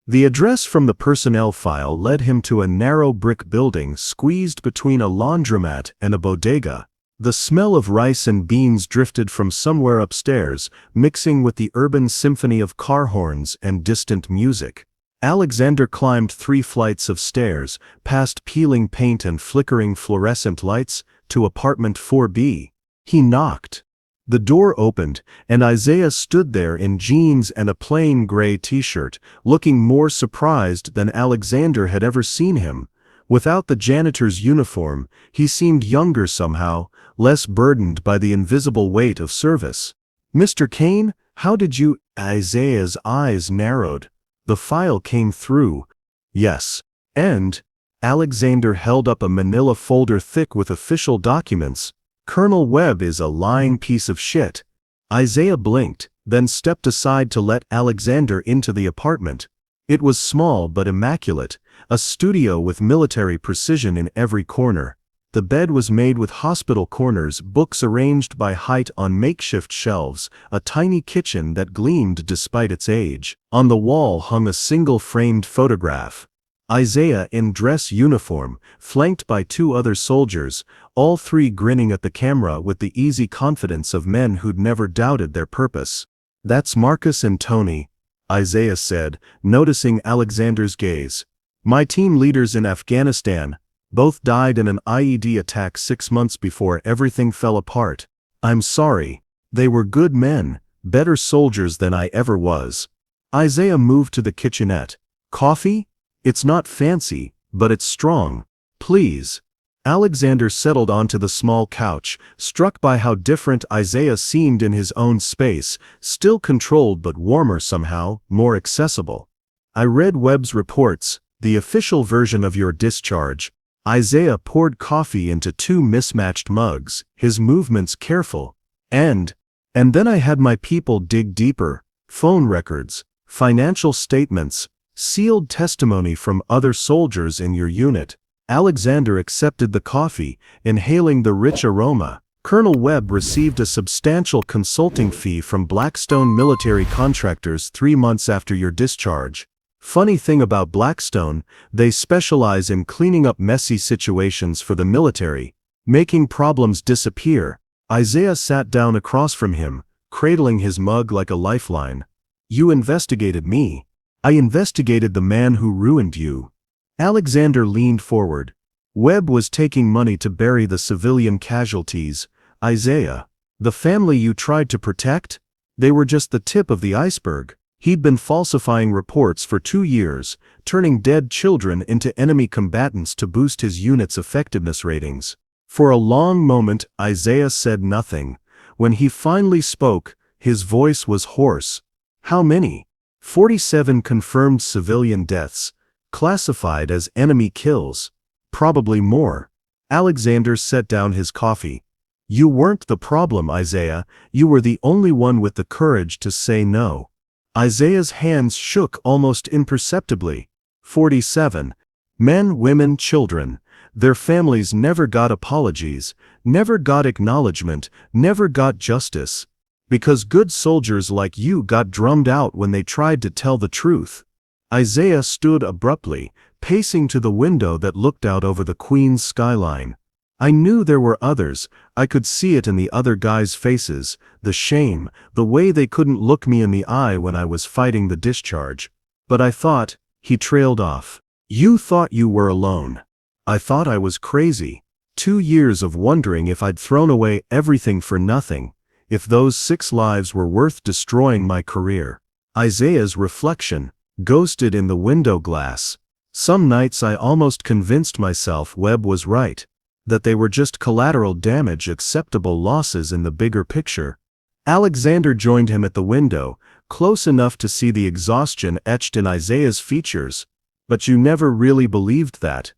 The address from the personnel file led him to a narrow brick building squeezed between a laundromat and a bodega. The smell of rice and beans drifted from somewhere upstairs, mixing with the urban symphony of car horns and distant music. Alexander climbed 3 flights of stairs, past peeling paint and flickering fluorescent lights, to apartment 4B. He knocked. The door opened, and Isaiah stood there in jeans and a plain gray t-shirt, looking more surprised than Alexander had ever seen him. Without the janitor's uniform, he seemed younger somehow, less burdened by the invisible weight of service. "Mr. Kane, how did you—" Isaiah's eyes narrowed. The file came through. Yes. And Alexander held up a manila folder thick with official documents. "Colonel Webb is a lying piece of shit." Isaiah blinked, then stepped aside to let Alexander into the apartment. It was small but immaculate, a studio with military precision in every corner. The bed was made with hospital corners, books arranged by height on makeshift shelves, a tiny kitchen that gleamed despite its age. On the wall hung a single framed photograph. Isaiah in dress uniform, flanked by two other soldiers, all three grinning at the camera with the easy confidence of men who'd never doubted their purpose. "That's Marcus and Tony," Isaiah said, noticing Alexander's gaze. "My team leaders in Afghanistan. Both died in an IED attack 6 months before everything fell apart. I'm sorry. They were good men, better soldiers than I ever was." Isaiah moved to the kitchenette. "Coffee? It's not fancy, but it's strong. Please." Alexander settled onto the small couch, struck by how different Isaiah seemed in his own space, still controlled but warmer somehow, more accessible. "I read Webb's reports, the official version of your discharge." Isaiah poured coffee into 2 mismatched mugs, his movements careful. And then I had my people dig deeper, phone records, financial statements, sealed testimony from other soldiers in your unit. Alexander accepted the coffee, inhaling the rich aroma. "Colonel Webb received a substantial consulting fee from Blackstone Military Contractors 3 months after your discharge. Funny thing about Blackstone, they specialize in cleaning up messy situations for the military, making problems disappear." Isaiah sat down across from him, cradling his mug like a lifeline. "You investigated me. I investigated the man who ruined you." Alexander leaned forward. "Webb was taking money to bury the civilian casualties, Isaiah. The family you tried to protect? They were just the tip of the iceberg. He'd been falsifying reports for 2 years, turning dead children into enemy combatants to boost his unit's effectiveness ratings." For a long moment, Isaiah said nothing. When he finally spoke, his voice was hoarse. "How many?" 47 confirmed civilian deaths, classified as enemy kills. "Probably more." Alexander set down his coffee. "You weren't the problem, Isaiah. You were the only one with the courage to say no." Isaiah's hands shook almost imperceptibly. 47. Men, women, children. Their families never got apologies, never got acknowledgement, never got justice. Because good soldiers like you got drummed out when they tried to tell the truth. Isaiah stood abruptly, pacing to the window that looked out over the Queen's skyline. "I knew there were others. I could see it in the other guys' faces, the shame, the way they couldn't look me in the eye when I was fighting the discharge. But I thought," he trailed off, "you thought you were alone. I thought I was crazy. 2 years of wondering if I'd thrown away everything for nothing, if those 6 lives were worth destroying my career." Isaiah's reflection, ghosted in the window glass. "Some nights I almost convinced myself Webb was right. That they were just collateral damage, acceptable losses in the bigger picture." Alexander joined him at the window, close enough to see the exhaustion etched in Isaiah's features. "But you never really believed that?"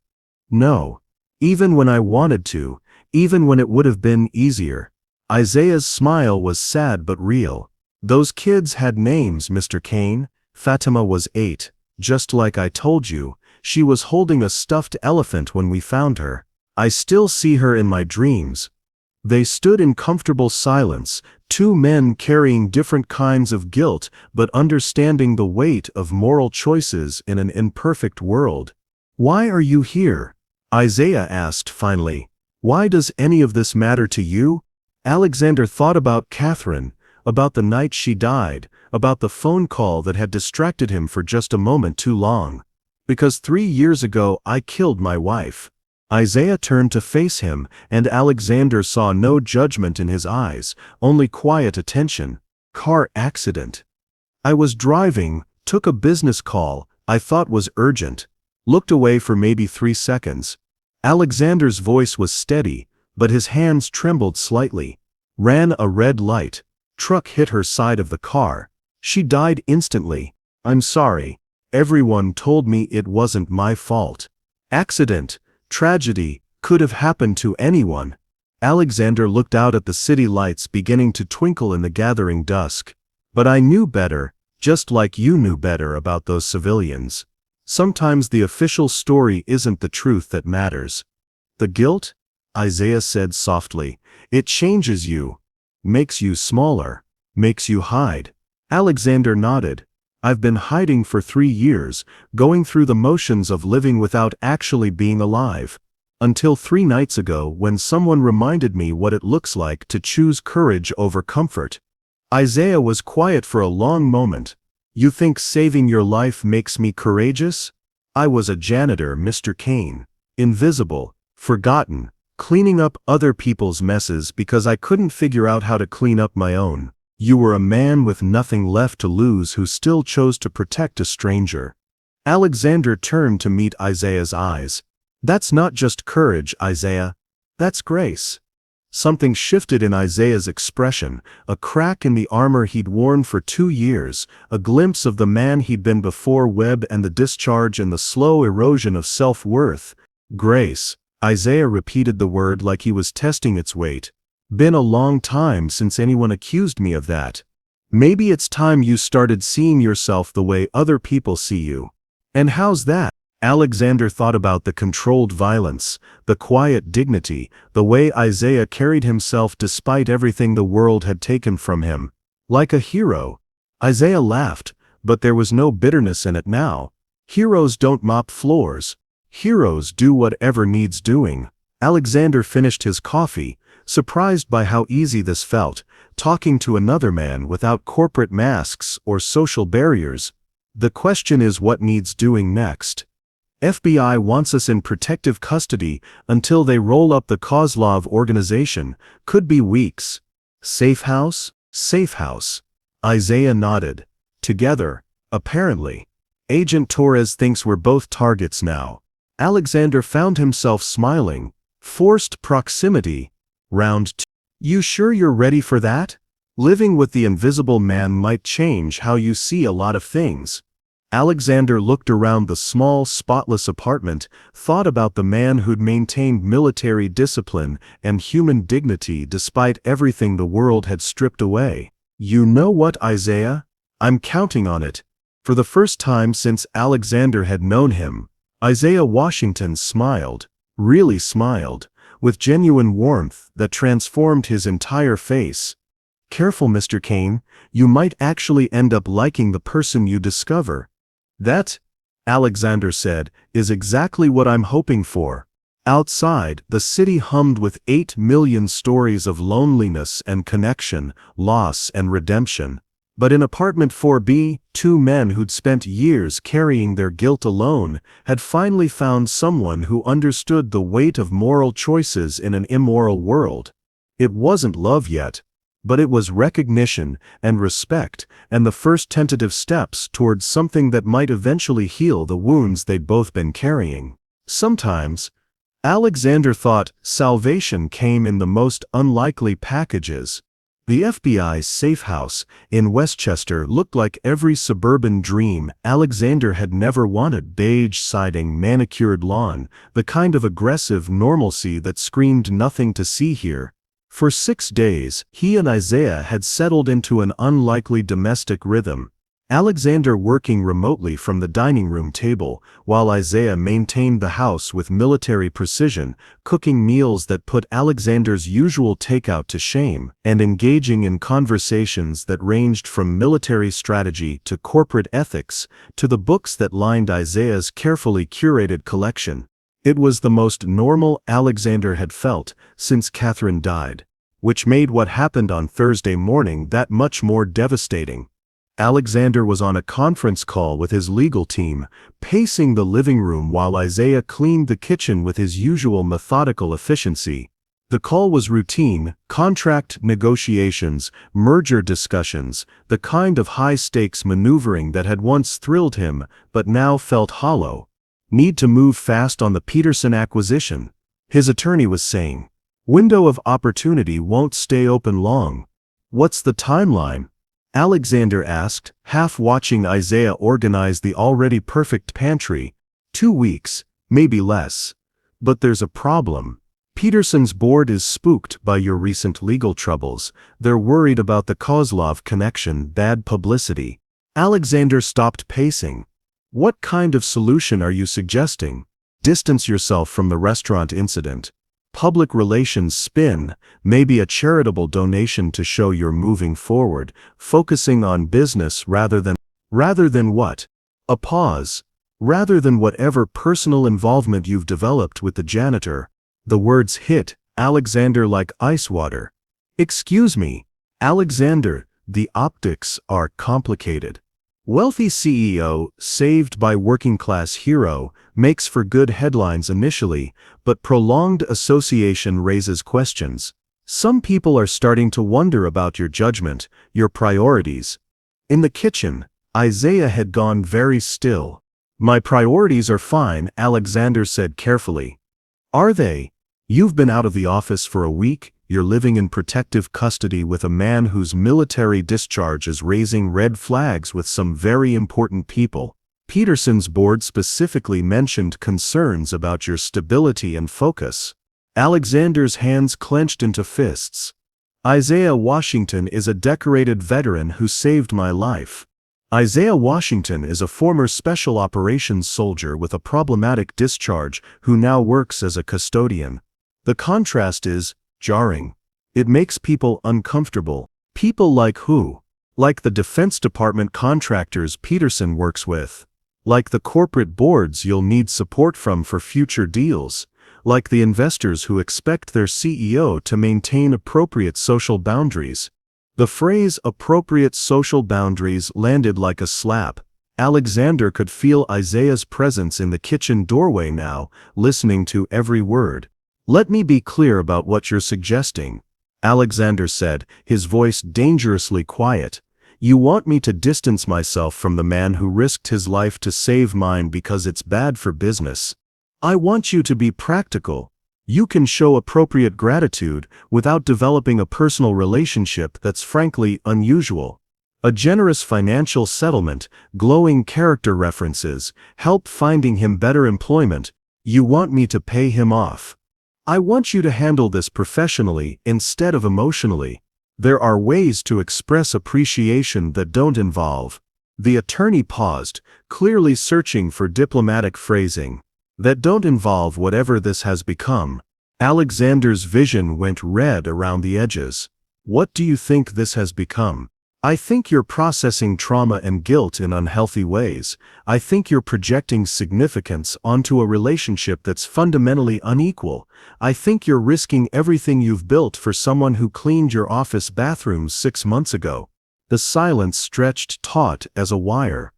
"No. Even when I wanted to, even when it would have been easier." Isaiah's smile was sad but real. "Those kids had names, Mr. Kane. Fatima was 8, just like I told you. She was holding a stuffed elephant when we found her. I still see her in my dreams." They stood in comfortable silence, 2 men carrying different kinds of guilt but understanding the weight of moral choices in an imperfect world. "Why are you here?" Isaiah asked finally. "Why does any of this matter to you?" Alexander thought about Catherine, about the night she died, about the phone call that had distracted him for just a moment too long. "Because 3 years ago I killed my wife." Isaiah turned to face him, and Alexander saw no judgment in his eyes, only quiet attention. "Car accident. I was driving, took a business call I thought was urgent. Looked away for maybe 3 seconds. Alexander's voice was steady, but his hands trembled slightly. Ran a red light. Truck hit her side of the car. She died instantly. I'm sorry. Everyone told me it wasn't my fault. Accident. Tragedy, could have happened to anyone." Alexander looked out at the city lights beginning to twinkle in the gathering dusk. "But I knew better, just like you knew better about those civilians. Sometimes the official story isn't the truth that matters. The guilt? Isaiah said softly. It changes you. Makes you smaller. Makes you hide. Alexander nodded. I've been hiding for 3 years, going through the motions of living without actually being alive. Until 3 nights ago when someone reminded me what it looks like to choose courage over comfort. Isaiah was quiet for a long moment. You think saving your life makes me courageous? I was a janitor, Mr. Kane. Invisible, forgotten, cleaning up other people's messes because I couldn't figure out how to clean up my own. You were a man with nothing left to lose who still chose to protect a stranger. Alexander turned to meet Isaiah's eyes. That's not just courage, Isaiah. That's grace. Something shifted in Isaiah's expression, a crack in the armor he'd worn for 2 years, a glimpse of the man he'd been before Webb and the discharge and the slow erosion of self-worth. Grace. Isaiah repeated the word like he was testing its weight. Been a long time since anyone accused me of that. Maybe it's time you started seeing yourself the way other people see you. And how's that? Alexander thought about the controlled violence, the quiet dignity, the way Isaiah carried himself despite everything the world had taken from him. Like a hero. Isaiah laughed, but there was no bitterness in it now. Heroes don't mop floors. Heroes do whatever needs doing. Alexander finished his coffee, surprised by how easy this felt, talking to another man without corporate masks or social barriers. The question is what needs doing next. FBI wants us in protective custody until they roll up the Kozlov organization. Could be weeks. Safe house? Safe house. Isaiah nodded. Together, apparently. Agent Torres thinks we're both targets now. Alexander found himself smiling. Forced proximity. Round 2. You sure you're ready for that? Living with the invisible man might change how you see a lot of things. Alexander looked around the small, spotless apartment, thought about the man who'd maintained military discipline and human dignity despite everything the world had stripped away. You know what, Isaiah? I'm counting on it. For the first time since Alexander had known him, Isaiah Washington smiled, really smiled, with genuine warmth that transformed his entire face. Careful, Mr. Kane, you might actually end up liking the person you discover. That, Alexander said, is exactly what I'm hoping for. Outside, the city hummed with 8 million stories of loneliness and connection, loss and redemption. But in apartment 4B, 2 men who'd spent years carrying their guilt alone had finally found someone who understood the weight of moral choices in an immoral world. It wasn't love yet, but it was recognition and respect and the first tentative steps towards something that might eventually heal the wounds they'd both been carrying. Sometimes, Alexander thought salvation came in the most unlikely packages. The FBI's safe house in Westchester looked like every suburban dream Alexander had never wanted. Beige siding, manicured lawn, the kind of aggressive normalcy that screamed nothing to see here. For 6 days, he and Isaiah had settled into an unlikely domestic rhythm. Alexander working remotely from the dining room table, while Isaiah maintained the house with military precision, cooking meals that put Alexander's usual takeout to shame, and engaging in conversations that ranged from military strategy to corporate ethics, to the books that lined Isaiah's carefully curated collection. It was the most normal Alexander had felt since Catherine died, which made what happened on Thursday morning that much more devastating. Alexander was on a conference call with his legal team, pacing the living room while Isaiah cleaned the kitchen with his usual methodical efficiency. The call was routine, contract negotiations, merger discussions, the kind of high-stakes maneuvering that had once thrilled him but now felt hollow. Need to move fast on the Peterson acquisition, his attorney was saying. Window of opportunity won't stay open long. What's the timeline? Alexander asked, half watching Isaiah organize the already perfect pantry. 2 weeks, maybe less. But there's a problem. Peterson's board is spooked by your recent legal troubles. They're worried about the Kozlov connection, bad publicity. Alexander stopped pacing. What kind of solution are you suggesting? Distance yourself from the restaurant incident. public relations spin, maybe a charitable donation to show you're moving forward, focusing on business rather than what? A pause. Rather than whatever personal involvement you've developed with the janitor. The words hit Alexander like ice water. Excuse me, Alexander, the optics are complicated. Wealthy CEO, saved by working-class hero, makes for good headlines initially, but prolonged association raises questions. Some people are starting to wonder about your judgment, your priorities. In the kitchen, Isaiah had gone very still. My priorities are fine, Alexander said carefully. Are they? You've been out of the office for a week, you're living in protective custody with a man whose military discharge is raising red flags with some very important people. Peterson's board specifically mentioned concerns about your stability and focus. Alexander's hands clenched into fists. Isaiah Washington is a decorated veteran who saved my life. Isaiah Washington is a former special operations soldier with a problematic discharge who now works as a custodian. The contrast is jarring. It makes people uncomfortable. People like who? Like the Defense Department contractors Peterson works with. Like the corporate boards you'll need support from for future deals. Like the investors who expect their CEO to maintain appropriate social boundaries. The phrase appropriate social boundaries landed like a slap. Alexander could feel Isaiah's presence in the kitchen doorway now, listening to every word. Let me be clear about what you're suggesting, Alexander said, his voice dangerously quiet. You want me to distance myself from the man who risked his life to save mine because it's bad for business. I want you to be practical. You can show appropriate gratitude without developing a personal relationship that's frankly unusual. A generous financial settlement, glowing character references, help finding him better employment. You want me to pay him off. I want you to handle this professionally instead of emotionally. There are ways to express appreciation that don't involve. The attorney paused, clearly searching for diplomatic phrasing. That don't involve whatever this has become. Alexander's vision went red around the edges. What do you think this has become? I think you're processing trauma and guilt in unhealthy ways. I think you're projecting significance onto a relationship that's fundamentally unequal. I think you're risking everything you've built for someone who cleaned your office bathrooms 6 months ago. The silence stretched taut as a wire.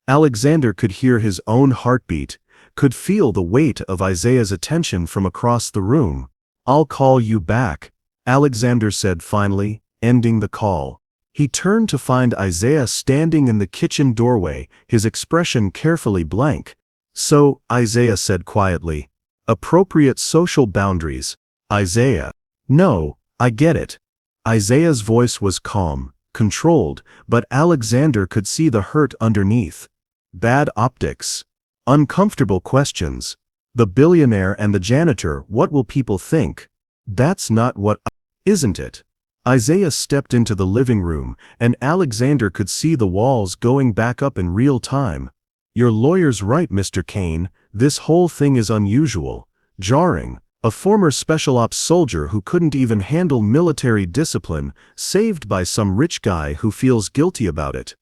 Alexander could hear his own heartbeat, could feel the weight of Isaiah's attention from across the room. I'll call you back, Alexander said finally, ending the call. He turned to find Isaiah standing in the kitchen doorway, his expression carefully blank. So, Isaiah said quietly, appropriate social boundaries. Isaiah. No, I get it. Isaiah's voice was calm, controlled, but Alexander could see the hurt underneath. Bad optics. Uncomfortable questions. The billionaire and the janitor, what will people think? That's not what, isn't it? Isaiah stepped into the living room, and Alexander could see the walls going back up in real time. Your lawyer's right, Mr. Kane, this whole thing is unusual, jarring. A former special ops soldier who couldn't even handle military discipline, saved by some rich guy who feels guilty about it.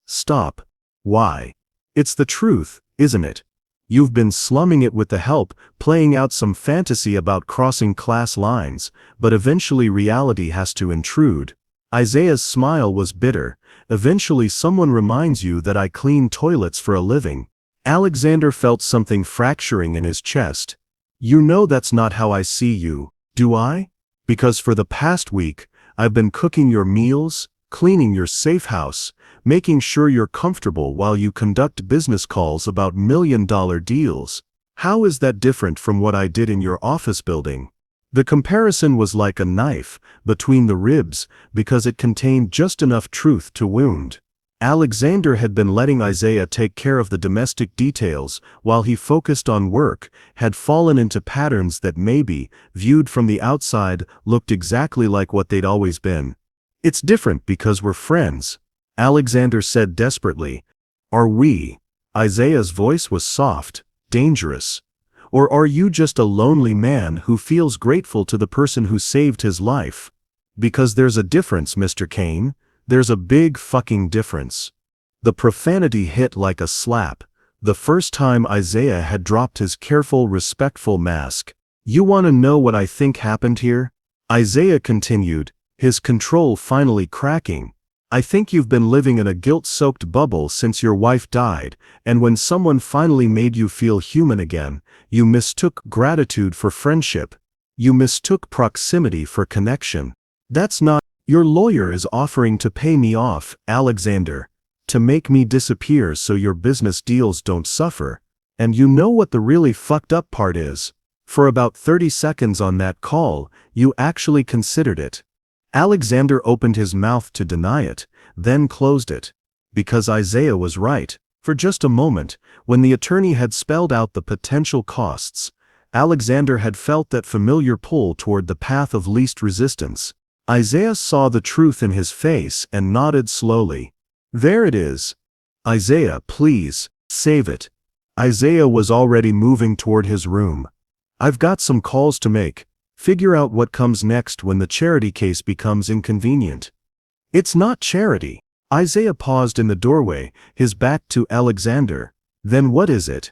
Stop. Why? It's the truth, isn't it? You've been slumming it with the help, playing out some fantasy about crossing class lines, but eventually reality has to intrude. Isaiah's smile was bitter. Eventually someone reminds you that I clean toilets for a living. Alexander felt something fracturing in his chest. You know that's not how I see you, do I? Because for the past week, I've been cooking your meals, cleaning your safe house, making sure you're comfortable while you conduct business calls about million-dollar deals. How is that different from what I did in your office building? The comparison was like a knife between the ribs because it contained just enough truth to wound. Alexander had been letting Isaiah take care of the domestic details while he focused on work, had fallen into patterns that maybe, viewed from the outside, looked exactly like what they'd always been. It's different because we're friends, Alexander said desperately. Are we? Isaiah's voice was soft, dangerous. Or are you just a lonely man who feels grateful to the person who saved his life? Because there's a difference, Mr. Kane. There's a big fucking difference. The profanity hit like a slap, the first time Isaiah had dropped his careful, respectful mask. You want to know what I think happened here? Isaiah continued, his control finally cracking. I think you've been living in a guilt-soaked bubble since your wife died, and when someone finally made you feel human again, you mistook gratitude for friendship. You mistook proximity for connection. That's not. Your lawyer is offering to pay me off, Alexander, to make me disappear so your business deals don't suffer. And you know what the really fucked up part is? For about 30 seconds on that call, you actually considered it. Alexander opened his mouth to deny it, then closed it. Because Isaiah was right. For just a moment, when the attorney had spelled out the potential costs, Alexander had felt that familiar pull toward the path of least resistance. Isaiah saw the truth in his face and nodded slowly. There it is. Isaiah, please, save it. Isaiah was already moving toward his room. I've got some calls to make. Figure out what comes next when the charity case becomes inconvenient. It's not charity. Isaiah paused in the doorway, his back to Alexander. Then what is it?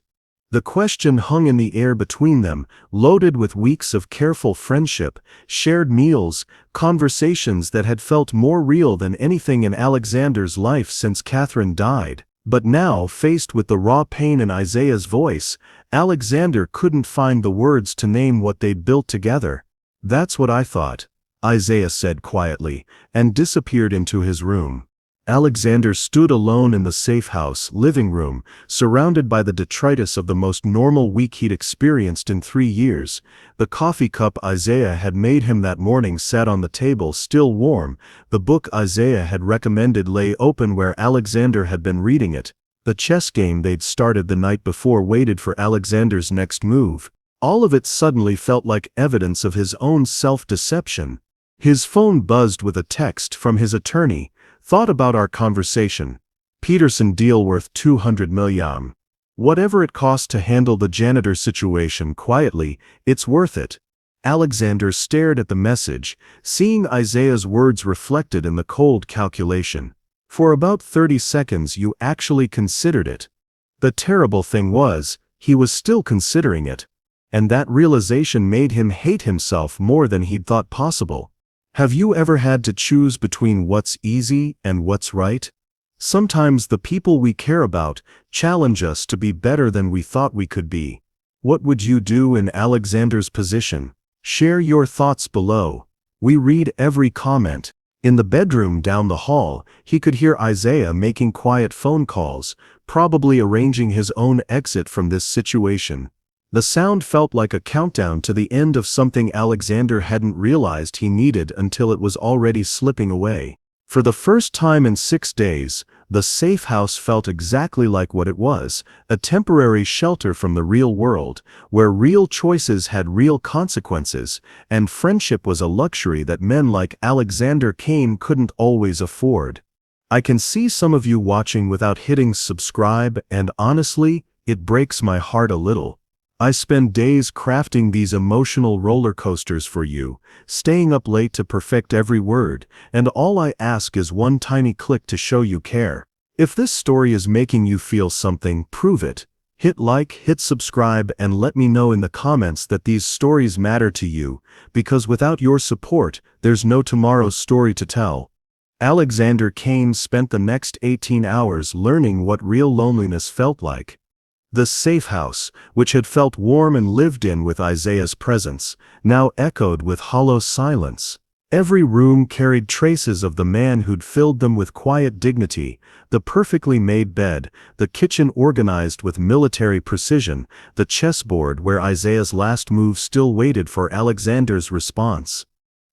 The question hung in the air between them, loaded with weeks of careful friendship, shared meals, conversations that had felt more real than anything in Alexander's life since Catherine died. But now, faced with the raw pain in Isaiah's voice, Alexander couldn't find the words to name what they'd built together. That's what I thought, Isaiah said quietly, and disappeared into his room. Alexander stood alone in the safe house living room, surrounded by the detritus of the most normal week he'd experienced in 3 years. The coffee cup Isaiah had made him that morning sat on the table still warm. The book Isaiah had recommended lay open where Alexander had been reading it. The chess game they'd started the night before waited for Alexander's next move. All of it suddenly felt like evidence of his own self-deception. His phone buzzed with a text from his attorney. Thought about our conversation. Peterson deal worth $200 million. Whatever it costs to handle the janitor situation quietly, it's worth it. Alexander stared at the message, seeing Isaiah's words reflected in the cold calculation. For about 30 seconds you actually considered it. The terrible thing was, he was still considering it. And that realization made him hate himself more than he'd thought possible. Have you ever had to choose between what's easy and what's right? Sometimes the people we care about challenge us to be better than we thought we could be. What would you do in Alexander's position? Share your thoughts below. We read every comment. In the bedroom down the hall, he could hear Isaiah making quiet phone calls, probably arranging his own exit from this situation. The sound felt like a countdown to the end of something Alexander hadn't realized he needed until it was already slipping away. For the first time in 6 days, the safe house felt exactly like what it was, a temporary shelter from the real world, where real choices had real consequences, and friendship was a luxury that men like Alexander Kane couldn't always afford. I can see some of you watching without hitting subscribe, and honestly, it breaks my heart a little. I spend days crafting these emotional roller coasters for you, staying up late to perfect every word, and all I ask is one tiny click to show you care. If this story is making you feel something, prove it. Hit like, hit subscribe, and let me know in the comments that these stories matter to you, because without your support, there's no tomorrow's story to tell. Alexander Kane spent the next 18 hours learning what real loneliness felt like. The safe house, which had felt warm and lived in with Isaiah's presence, now echoed with hollow silence. Every room carried traces of the man who'd filled them with quiet dignity, the perfectly made bed, the kitchen organized with military precision, the chessboard where Isaiah's last move still waited for Alexander's response.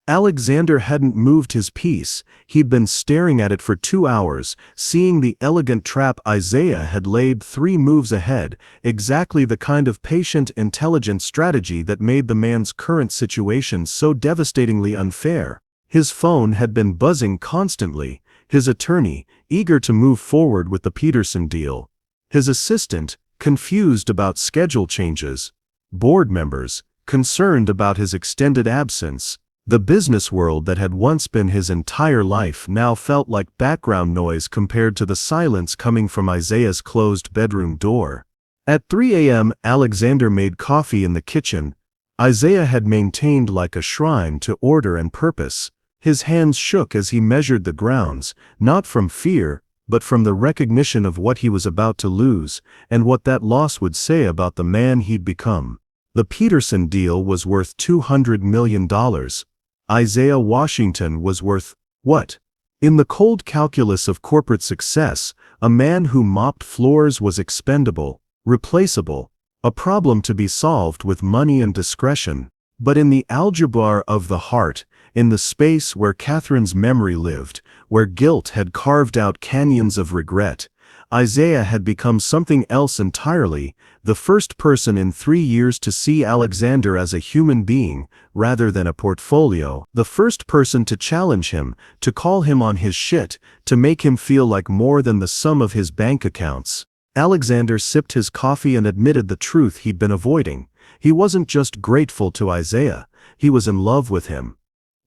Alexander hadn't moved his piece. He'd been staring at it for 2 hours, seeing the elegant trap Isaiah had laid 3 moves ahead, exactly the kind of patient, intelligent strategy that made the man's current situation so devastatingly unfair. His phone had been buzzing constantly, his attorney, eager to move forward with the Peterson deal. His assistant, confused about schedule changes. board members, concerned about his extended absence. The business world that had once been his entire life now felt like background noise compared to the silence coming from Isaiah's closed bedroom door. At 3 a.m., Alexander made coffee in the kitchen. Isaiah had maintained like a shrine to order and purpose. His hands shook as he measured the grounds, not from fear, but from the recognition of what he was about to lose, and what that loss would say about the man he'd become. The Peterson deal was worth $200 million. Isaiah Washington was worth, what? In the cold calculus of corporate success, a man who mopped floors was expendable, replaceable, a problem to be solved with money and discretion. But in the algebra of the heart, in the space where Catherine's memory lived, where guilt had carved out canyons of regret, Isaiah had become something else entirely, the first person in 3 years to see Alexander as a human being, rather than a portfolio, the first person to challenge him, to call him on his shit, to make him feel like more than the sum of his bank accounts. Alexander sipped his coffee and admitted the truth he'd been avoiding. He wasn't just grateful to Isaiah, he was in love with him.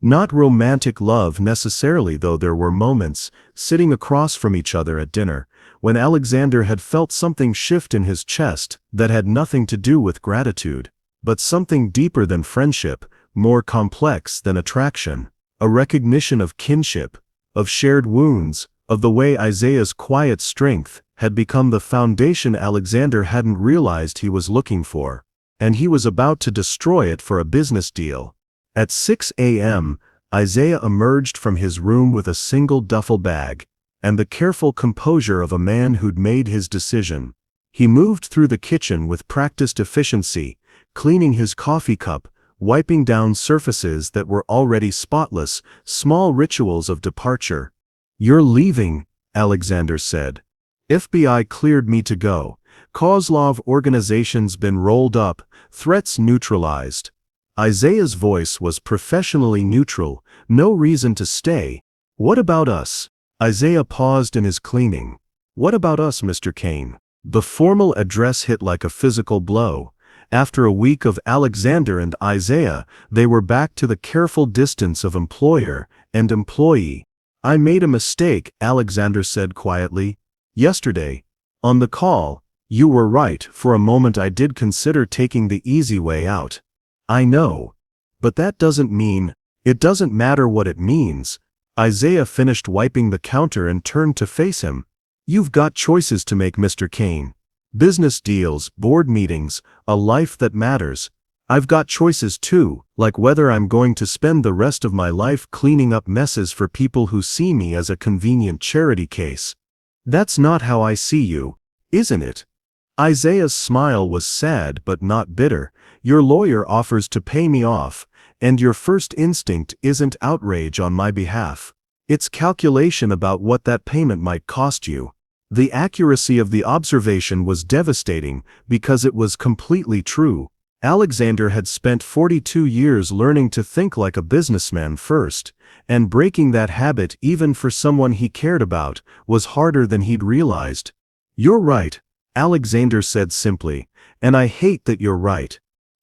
Not romantic love necessarily, though there were moments, sitting across from each other at dinner, when Alexander had felt something shift in his chest that had nothing to do with gratitude, but something deeper than friendship, more complex than attraction, a recognition of kinship, of shared wounds, of the way Isaiah's quiet strength had become the foundation Alexander hadn't realized he was looking for, and he was about to destroy it for a business deal. At 6 a.m., Isaiah emerged from his room with a single duffel bag, and the careful composure of a man who'd made his decision. He moved through the kitchen with practiced efficiency, cleaning his coffee cup, wiping down surfaces that were already spotless, small rituals of departure. "You're leaving," Alexander said. "FBI cleared me to go. Kozlov organization's been rolled up, threats neutralized." Isaiah's voice was professionally neutral, no reason to stay. "What about us?" Isaiah paused in his cleaning. "What about us, Mr. Kane?" The formal address hit like a physical blow. After a week of Alexander and Isaiah, they were back to the careful distance of employer and employee. "I made a mistake," Alexander said quietly. "Yesterday. On the call, you were right. For a moment I did consider taking the easy way out. I know. But that doesn't mean, it doesn't matter what it means." Isaiah finished wiping the counter and turned to face him. "You've got choices to make, Mr. Kane. Business deals, board meetings, a life that matters. I've got choices too, like whether I'm going to spend the rest of my life cleaning up messes for people who see me as a convenient charity case. That's not how I see you, isn't it?" Isaiah's smile was sad but not bitter. "Your lawyer offers to pay me off, and your first instinct isn't outrage on my behalf. It's calculation about what that payment might cost you." The accuracy of the observation was devastating because it was completely true. Alexander had spent 42 years learning to think like a businessman first, and breaking that habit even for someone he cared about was harder than he'd realized. "You're right," Alexander said simply, "and I hate that you're right."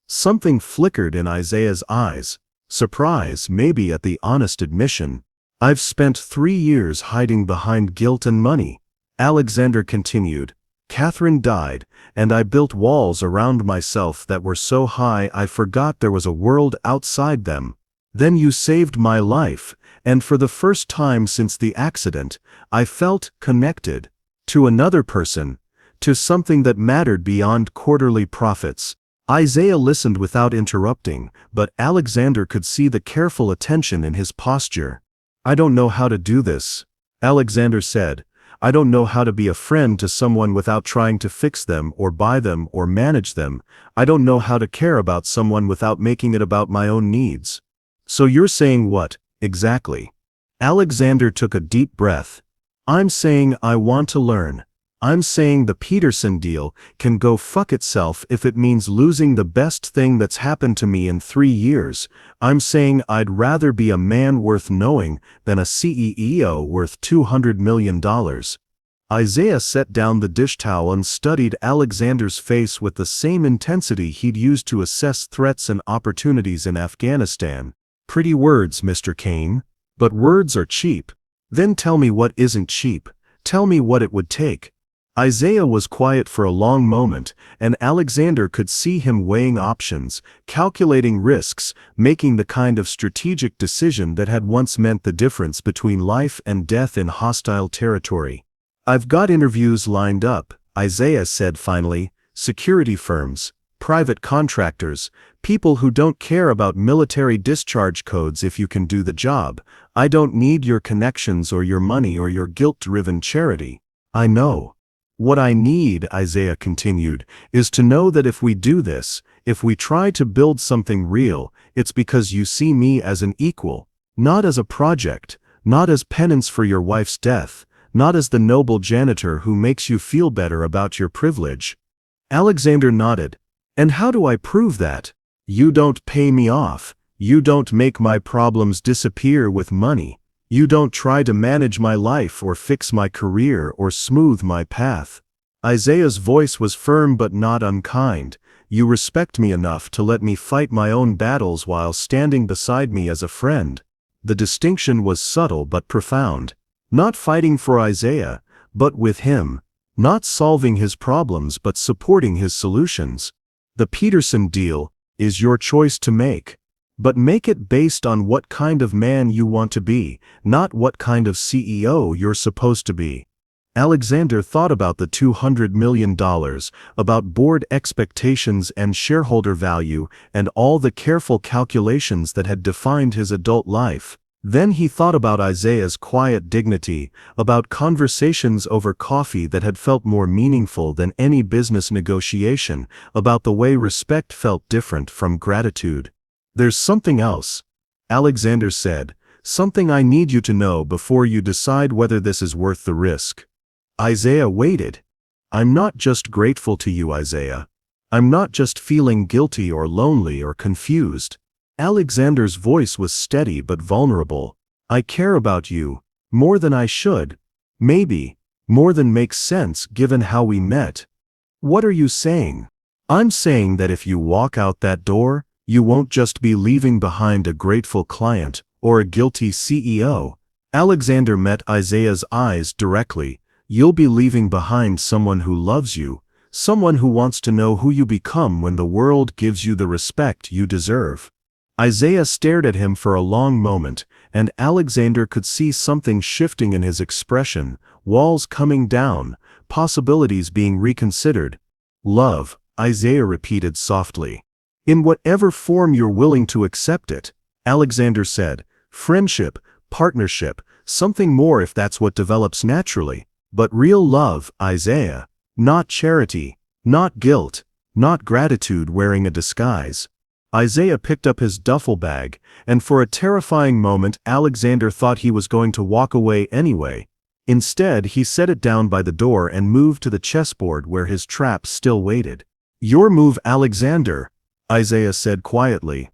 Something flickered in Isaiah's eyes, surprise maybe at the honest admission. "I've spent 3 years hiding behind guilt and money," Alexander continued. "Catherine died, and I built walls around myself that were so high I forgot there was a world outside them. Then you saved my life, and for the first time since the accident, I felt connected. To another person, to something that mattered beyond quarterly profits." Isaiah listened without interrupting, but Alexander could see the careful attention in his posture. "I don't know how to do this," Alexander said. "I don't know how to be a friend to someone without trying to fix them or buy them or manage them. I don't know how to care about someone without making it about my own needs." "So you're saying what, exactly?" Alexander took a deep breath. "I'm saying I want to learn. I'm saying the Peterson deal can go fuck itself if it means losing the best thing that's happened to me in 3 years. I'm saying I'd rather be a man worth knowing than a CEO worth $200 million. Isaiah set down the dish towel and studied Alexander's face with the same intensity he'd used to assess threats and opportunities in Afghanistan. "Pretty words, Mr. Kane. But words are cheap." "Then tell me what isn't cheap. Tell me what it would take." Isaiah was quiet for a long moment, and Alexander could see him weighing options, calculating risks, making the kind of strategic decision that had once meant the difference between life and death in hostile territory. "I've got interviews lined up," Isaiah said finally. "Security firms, private contractors, people who don't care about military discharge codes if you can do the job. I don't need your connections or your money or your guilt-driven charity. I know. What I need," Isaiah continued, "is to know that if we do this, if we try to build something real, it's because you see me as an equal, not as a project, not as penance for your wife's death, not as the noble janitor who makes you feel better about your privilege." Alexander nodded. "And how do I prove that? You don't pay me off. You don't make my problems disappear with money. You don't try to manage my life or fix my career or smooth my path." Isaiah's voice was firm but not unkind. "You respect me enough to let me fight my own battles while standing beside me as a friend." The distinction was subtle but profound. Not fighting for Isaiah, but with him. Not solving his problems but supporting his solutions. The Peterson deal is your choice to make. But make it based on what kind of man you want to be, not what kind of CEO you're supposed to be. Alexander thought about the $200 million, about board expectations and shareholder value, and all the careful calculations that had defined his adult life. Then he thought about Isaiah's quiet dignity, about conversations over coffee that had felt more meaningful than any business negotiation, about the way respect felt different from gratitude. "There's something else," Alexander said, "something I need you to know before you decide whether this is worth the risk." Isaiah waited. "I'm not just grateful to you, Isaiah. I'm not just feeling guilty or lonely or confused." Alexander's voice was steady but vulnerable. "I care about you, more than I should. Maybe, more than makes sense given how we met." "What are you saying?" "I'm saying that if you walk out that door, you won't just be leaving behind a grateful client or a guilty CEO." Alexander met Isaiah's eyes directly. "You'll be leaving behind someone who loves you, someone who wants to know who you become when the world gives you the respect you deserve." Isaiah stared at him for a long moment, and Alexander could see something shifting in his expression, walls coming down, possibilities being reconsidered. "Love," Isaiah repeated softly. "In whatever form you're willing to accept it," Alexander said. "Friendship, partnership, something more if that's what develops naturally. But real love, Isaiah. Not charity, not guilt, not gratitude wearing a disguise." Isaiah picked up his duffel bag, and for a terrifying moment Alexander thought he was going to walk away anyway. Instead, he set it down by the door and moved to the chessboard where his trap still waited. "Your move, Alexander," Isaiah said quietly.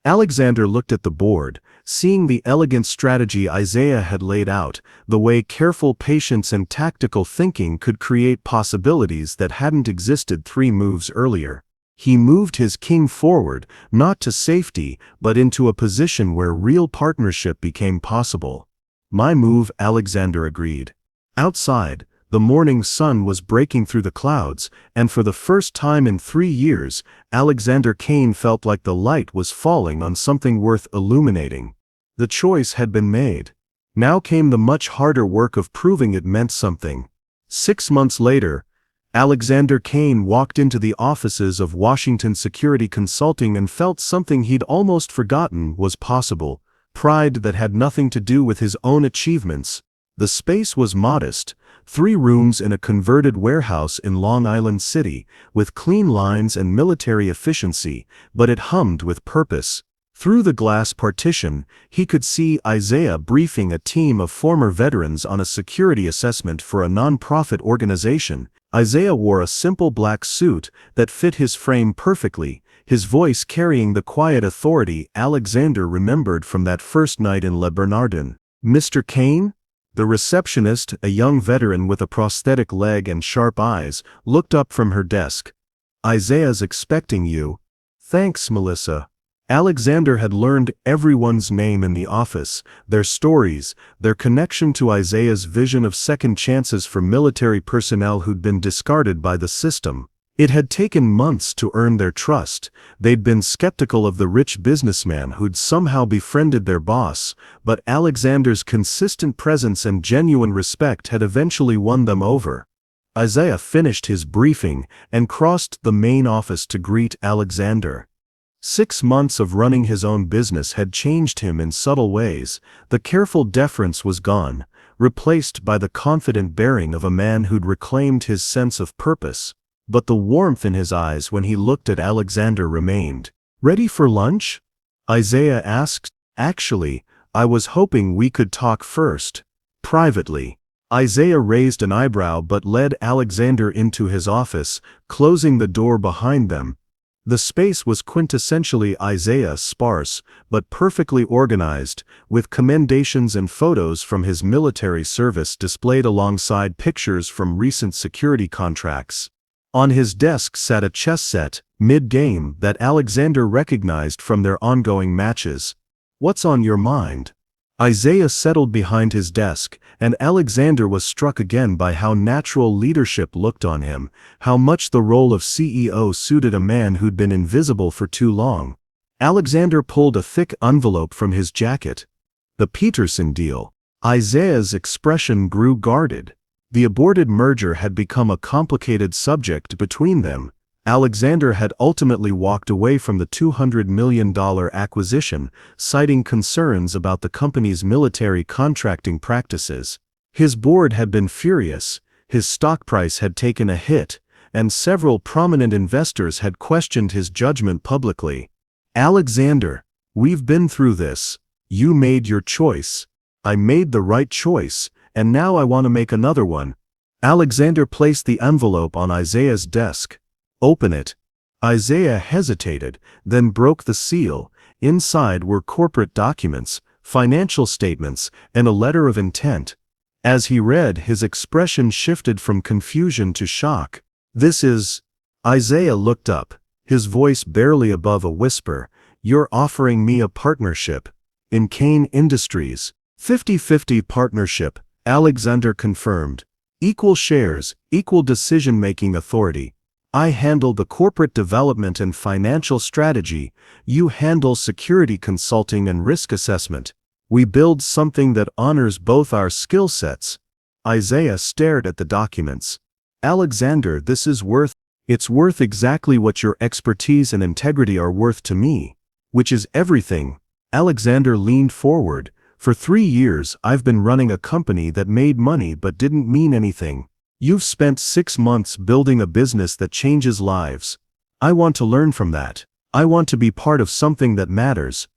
Alexander looked at the board, seeing the elegant strategy Isaiah had laid out, the way careful patience and tactical thinking could create possibilities that hadn't existed 3 moves earlier. He moved his king forward, not to safety, but into a position where real partnership became possible. "My move," Alexander agreed. Outside, the morning sun was breaking through the clouds, and for the first time in 3 years, Alexander Kane felt like the light was falling on something worth illuminating. The choice had been made. Now came the much harder work of proving it meant something. 6 months later, Alexander Kane walked into the offices of Washington Security Consulting and felt something he'd almost forgotten was possible, pride that had nothing to do with his own achievements. The space was modest, 3 rooms in a converted warehouse in Long Island City, with clean lines and military efficiency, but it hummed with purpose. Through the glass partition, he could see Isaiah briefing a team of former veterans on a security assessment for a non-profit organization. Isaiah wore a simple black suit that fit his frame perfectly, his voice carrying the quiet authority Alexander remembered from that first night in Le Bernardin. "Mr. Kane?" The receptionist, a young veteran with a prosthetic leg and sharp eyes, looked up from her desk. "Isaiah's expecting you." "Thanks, Melissa." Alexander had learned everyone's name in the office, their stories, their connection to Isaiah's vision of second chances for military personnel who'd been discarded by the system. It had taken months to earn their trust. They'd been skeptical of the rich businessman who'd somehow befriended their boss, but Alexander's consistent presence and genuine respect had eventually won them over. Isaiah finished his briefing and crossed the main office to greet Alexander. 6 months of running his own business had changed him in subtle ways. The careful deference was gone, replaced by the confident bearing of a man who'd reclaimed his sense of purpose. But the warmth in his eyes when he looked at Alexander remained. "Ready for lunch?" Isaiah asked. "Actually, I was hoping we could talk first. Privately." Isaiah raised an eyebrow but led Alexander into his office, closing the door behind them. The space was quintessentially Isaiah, sparse, but perfectly organized, with commendations and photos from his military service displayed alongside pictures from recent security contracts. On his desk sat a chess set, mid-game, that Alexander recognized from their ongoing matches. "What's on your mind?" Isaiah settled behind his desk, and Alexander was struck again by how natural leadership looked on him, how much the role of CEO suited a man who'd been invisible for too long. Alexander pulled a thick envelope from his jacket. "The Peterson deal." Isaiah's expression grew guarded. The aborted merger had become a complicated subject between them. Alexander had ultimately walked away from the $200 million acquisition, citing concerns about the company's military contracting practices. His board had been furious, his stock price had taken a hit, and several prominent investors had questioned his judgment publicly. "Alexander, we've been through this. You made your choice. I made the right choice, and now I want to make another one." Alexander placed the envelope on Isaiah's desk. "Open it." Isaiah hesitated, then broke the seal. Inside were corporate documents, financial statements, and a letter of intent. As he read, his expression shifted from confusion to shock. "This is—" Isaiah looked up, his voice barely above a whisper. "You're offering me a partnership in Kane Industries." 50-50 partnership, Alexander confirmed. "Equal shares, equal decision-making authority. I handle the corporate development and financial strategy. You handle security consulting and risk assessment. We build something that honors both our skill sets." Isaiah stared at the documents. "Alexander, it's worth exactly what your expertise and integrity are worth to me." "Which is everything." Alexander leaned forward. "For 3 years, I've been running a company that made money but didn't mean anything. You've spent 6 months building a business that changes lives. I want to learn from that. I want to be part of something that matters."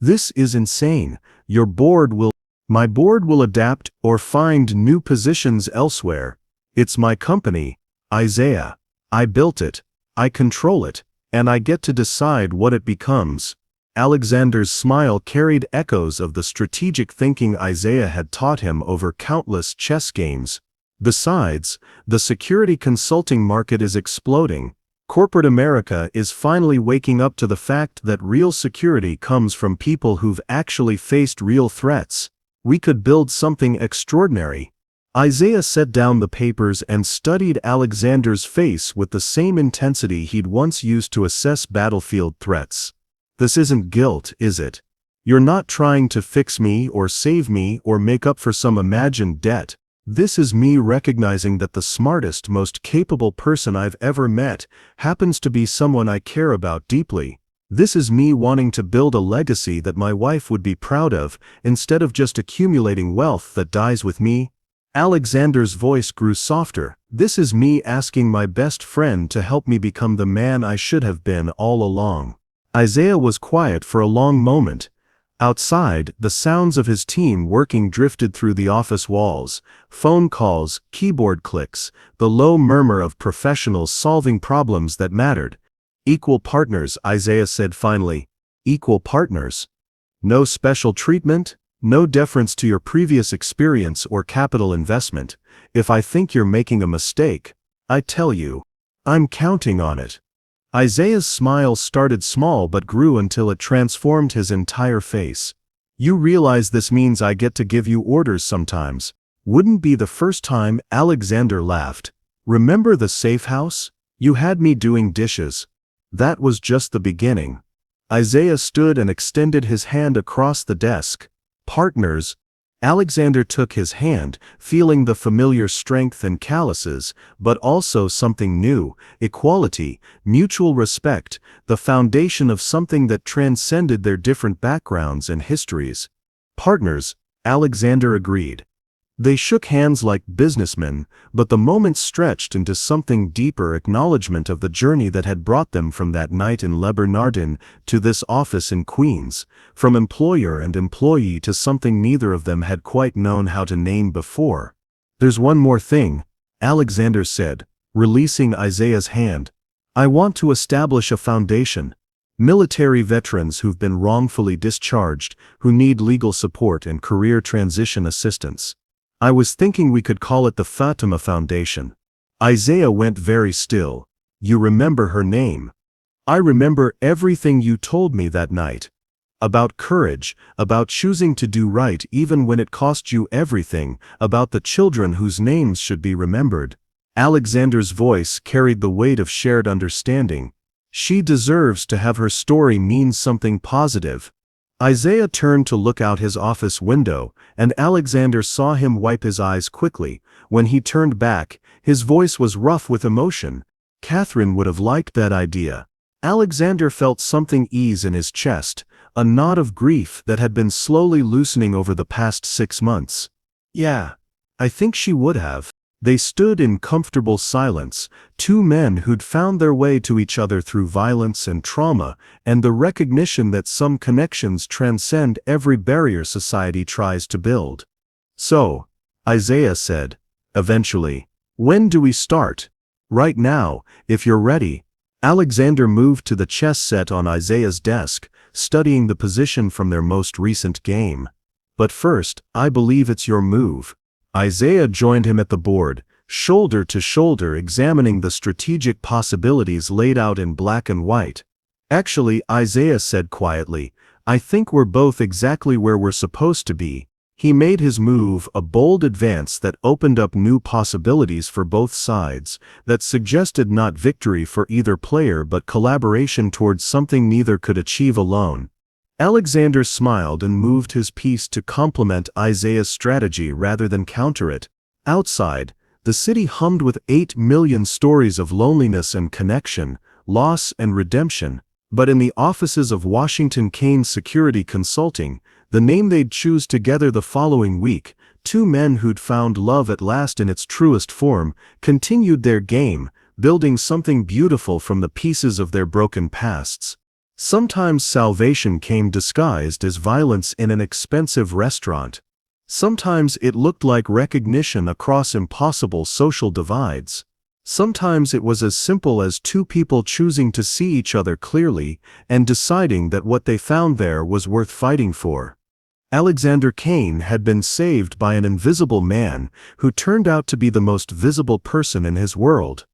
"This is insane. My board will adapt or find new positions elsewhere. It's my company, Isaiah. I built it. I control it, and I get to decide what it becomes." Alexander's smile carried echoes of the strategic thinking Isaiah had taught him over countless chess games. "Besides, the security consulting market is exploding. Corporate America is finally waking up to the fact that real security comes from people who've actually faced real threats. We could build something extraordinary." Isaiah set down the papers and studied Alexander's face with the same intensity he'd once used to assess battlefield threats. "This isn't guilt, is it? You're not trying to fix me or save me or make up for some imagined debt. This is me recognizing that the smartest, most capable person I've ever met happens to be someone I care about deeply. This is me wanting to build a legacy that my wife would be proud of, instead of just accumulating wealth that dies with me." Alexander's voice grew softer. "This is me asking my best friend to help me become the man I should have been all along." Isaiah was quiet for a long moment. Outside, the sounds of his team working drifted through the office walls. Phone calls, keyboard clicks, the low murmur of professionals solving problems that mattered. "Equal partners," Isaiah said finally. "Equal partners. No special treatment?" No deference to your previous experience or capital investment. If I think you're making a mistake, I tell you, I'm counting on it. Isaiah's smile started small but grew until it transformed his entire face. You realize this means I get to give you orders sometimes. Wouldn't be the first time. Alexander laughed. Remember the safe house? You had me doing dishes. That was just the beginning. Isaiah stood and extended his hand across the desk. Partners. Alexander took his hand, feeling the familiar strength and calluses, but also something new: equality, mutual respect, the foundation of something that transcended their different backgrounds and histories. Partners, Alexander agreed. They shook hands like businessmen, but the moment stretched into something deeper: acknowledgement of the journey that had brought them from that night in Le Bernardin to this office in Queens, from employer and employee to something neither of them had quite known how to name before. There's one more thing, Alexander said, releasing Isaiah's hand. I want to establish a foundation. Military veterans who've been wrongfully discharged, who need legal support and career transition assistance. I was thinking we could call it the Fatima Foundation. Isaiah went very still. You remember her name? I remember everything you told me that night. About courage, about choosing to do right even when it cost you everything, about the children whose names should be remembered. Alexander's voice carried the weight of shared understanding. She deserves to have her story mean something positive. Isaiah turned to look out his office window, and Alexander saw him wipe his eyes quickly. When he turned back, his voice was rough with emotion. Catherine would have liked that idea. Alexander felt something ease in his chest, a knot of grief that had been slowly loosening over the past 6 months. Yeah, I think she would have. They stood in comfortable silence, two men who'd found their way to each other through violence and trauma, and the recognition that some connections transcend every barrier society tries to build. So, Isaiah said, eventually, when do we start? Right now, if you're ready. Alexander moved to the chess set on Isaiah's desk, studying the position from their most recent game. But first, I believe it's your move. Isaiah joined him at the board, shoulder to shoulder, examining the strategic possibilities laid out in black and white. Actually, Isaiah said quietly, I think we're both exactly where we're supposed to be. He made his move, a bold advance that opened up new possibilities for both sides, that suggested not victory for either player but collaboration towards something neither could achieve alone. Alexander smiled and moved his piece to complement Isaiah's strategy rather than counter it. Outside, the city hummed with 8 million stories of loneliness and connection, loss and redemption. But in the offices of Washington Kane Security Consulting, the name they'd choose together the following week, two men who'd found love at last in its truest form, continued their game, building something beautiful from the pieces of their broken pasts. Sometimes salvation came disguised as violence in an expensive restaurant. Sometimes it looked like recognition across impossible social divides. Sometimes it was as simple as two people choosing to see each other clearly and deciding that what they found there was worth fighting for. Alexander Kane had been saved by an invisible man who turned out to be the most visible person in his world.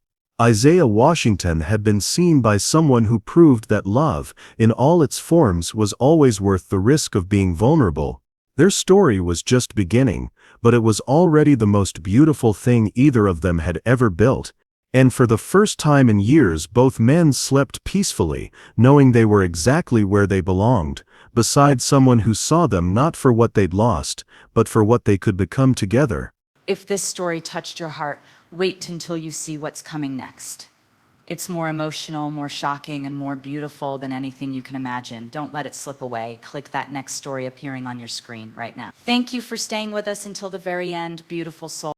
Isaiah Washington had been seen by someone who proved that love, in all its forms, was always worth the risk of being vulnerable. Their story was just beginning, but it was already the most beautiful thing either of them had ever built. And for the first time in years, both men slept peacefully, knowing they were exactly where they belonged, beside someone who saw them not for what they'd lost, but for what they could become together. If this story touched your heart, wait until you see what's coming next. It's more emotional, more shocking, and more beautiful than anything you can imagine. Don't let it slip away. Click that next story appearing on your screen right now. Thank you for staying with us until the very end, beautiful soul.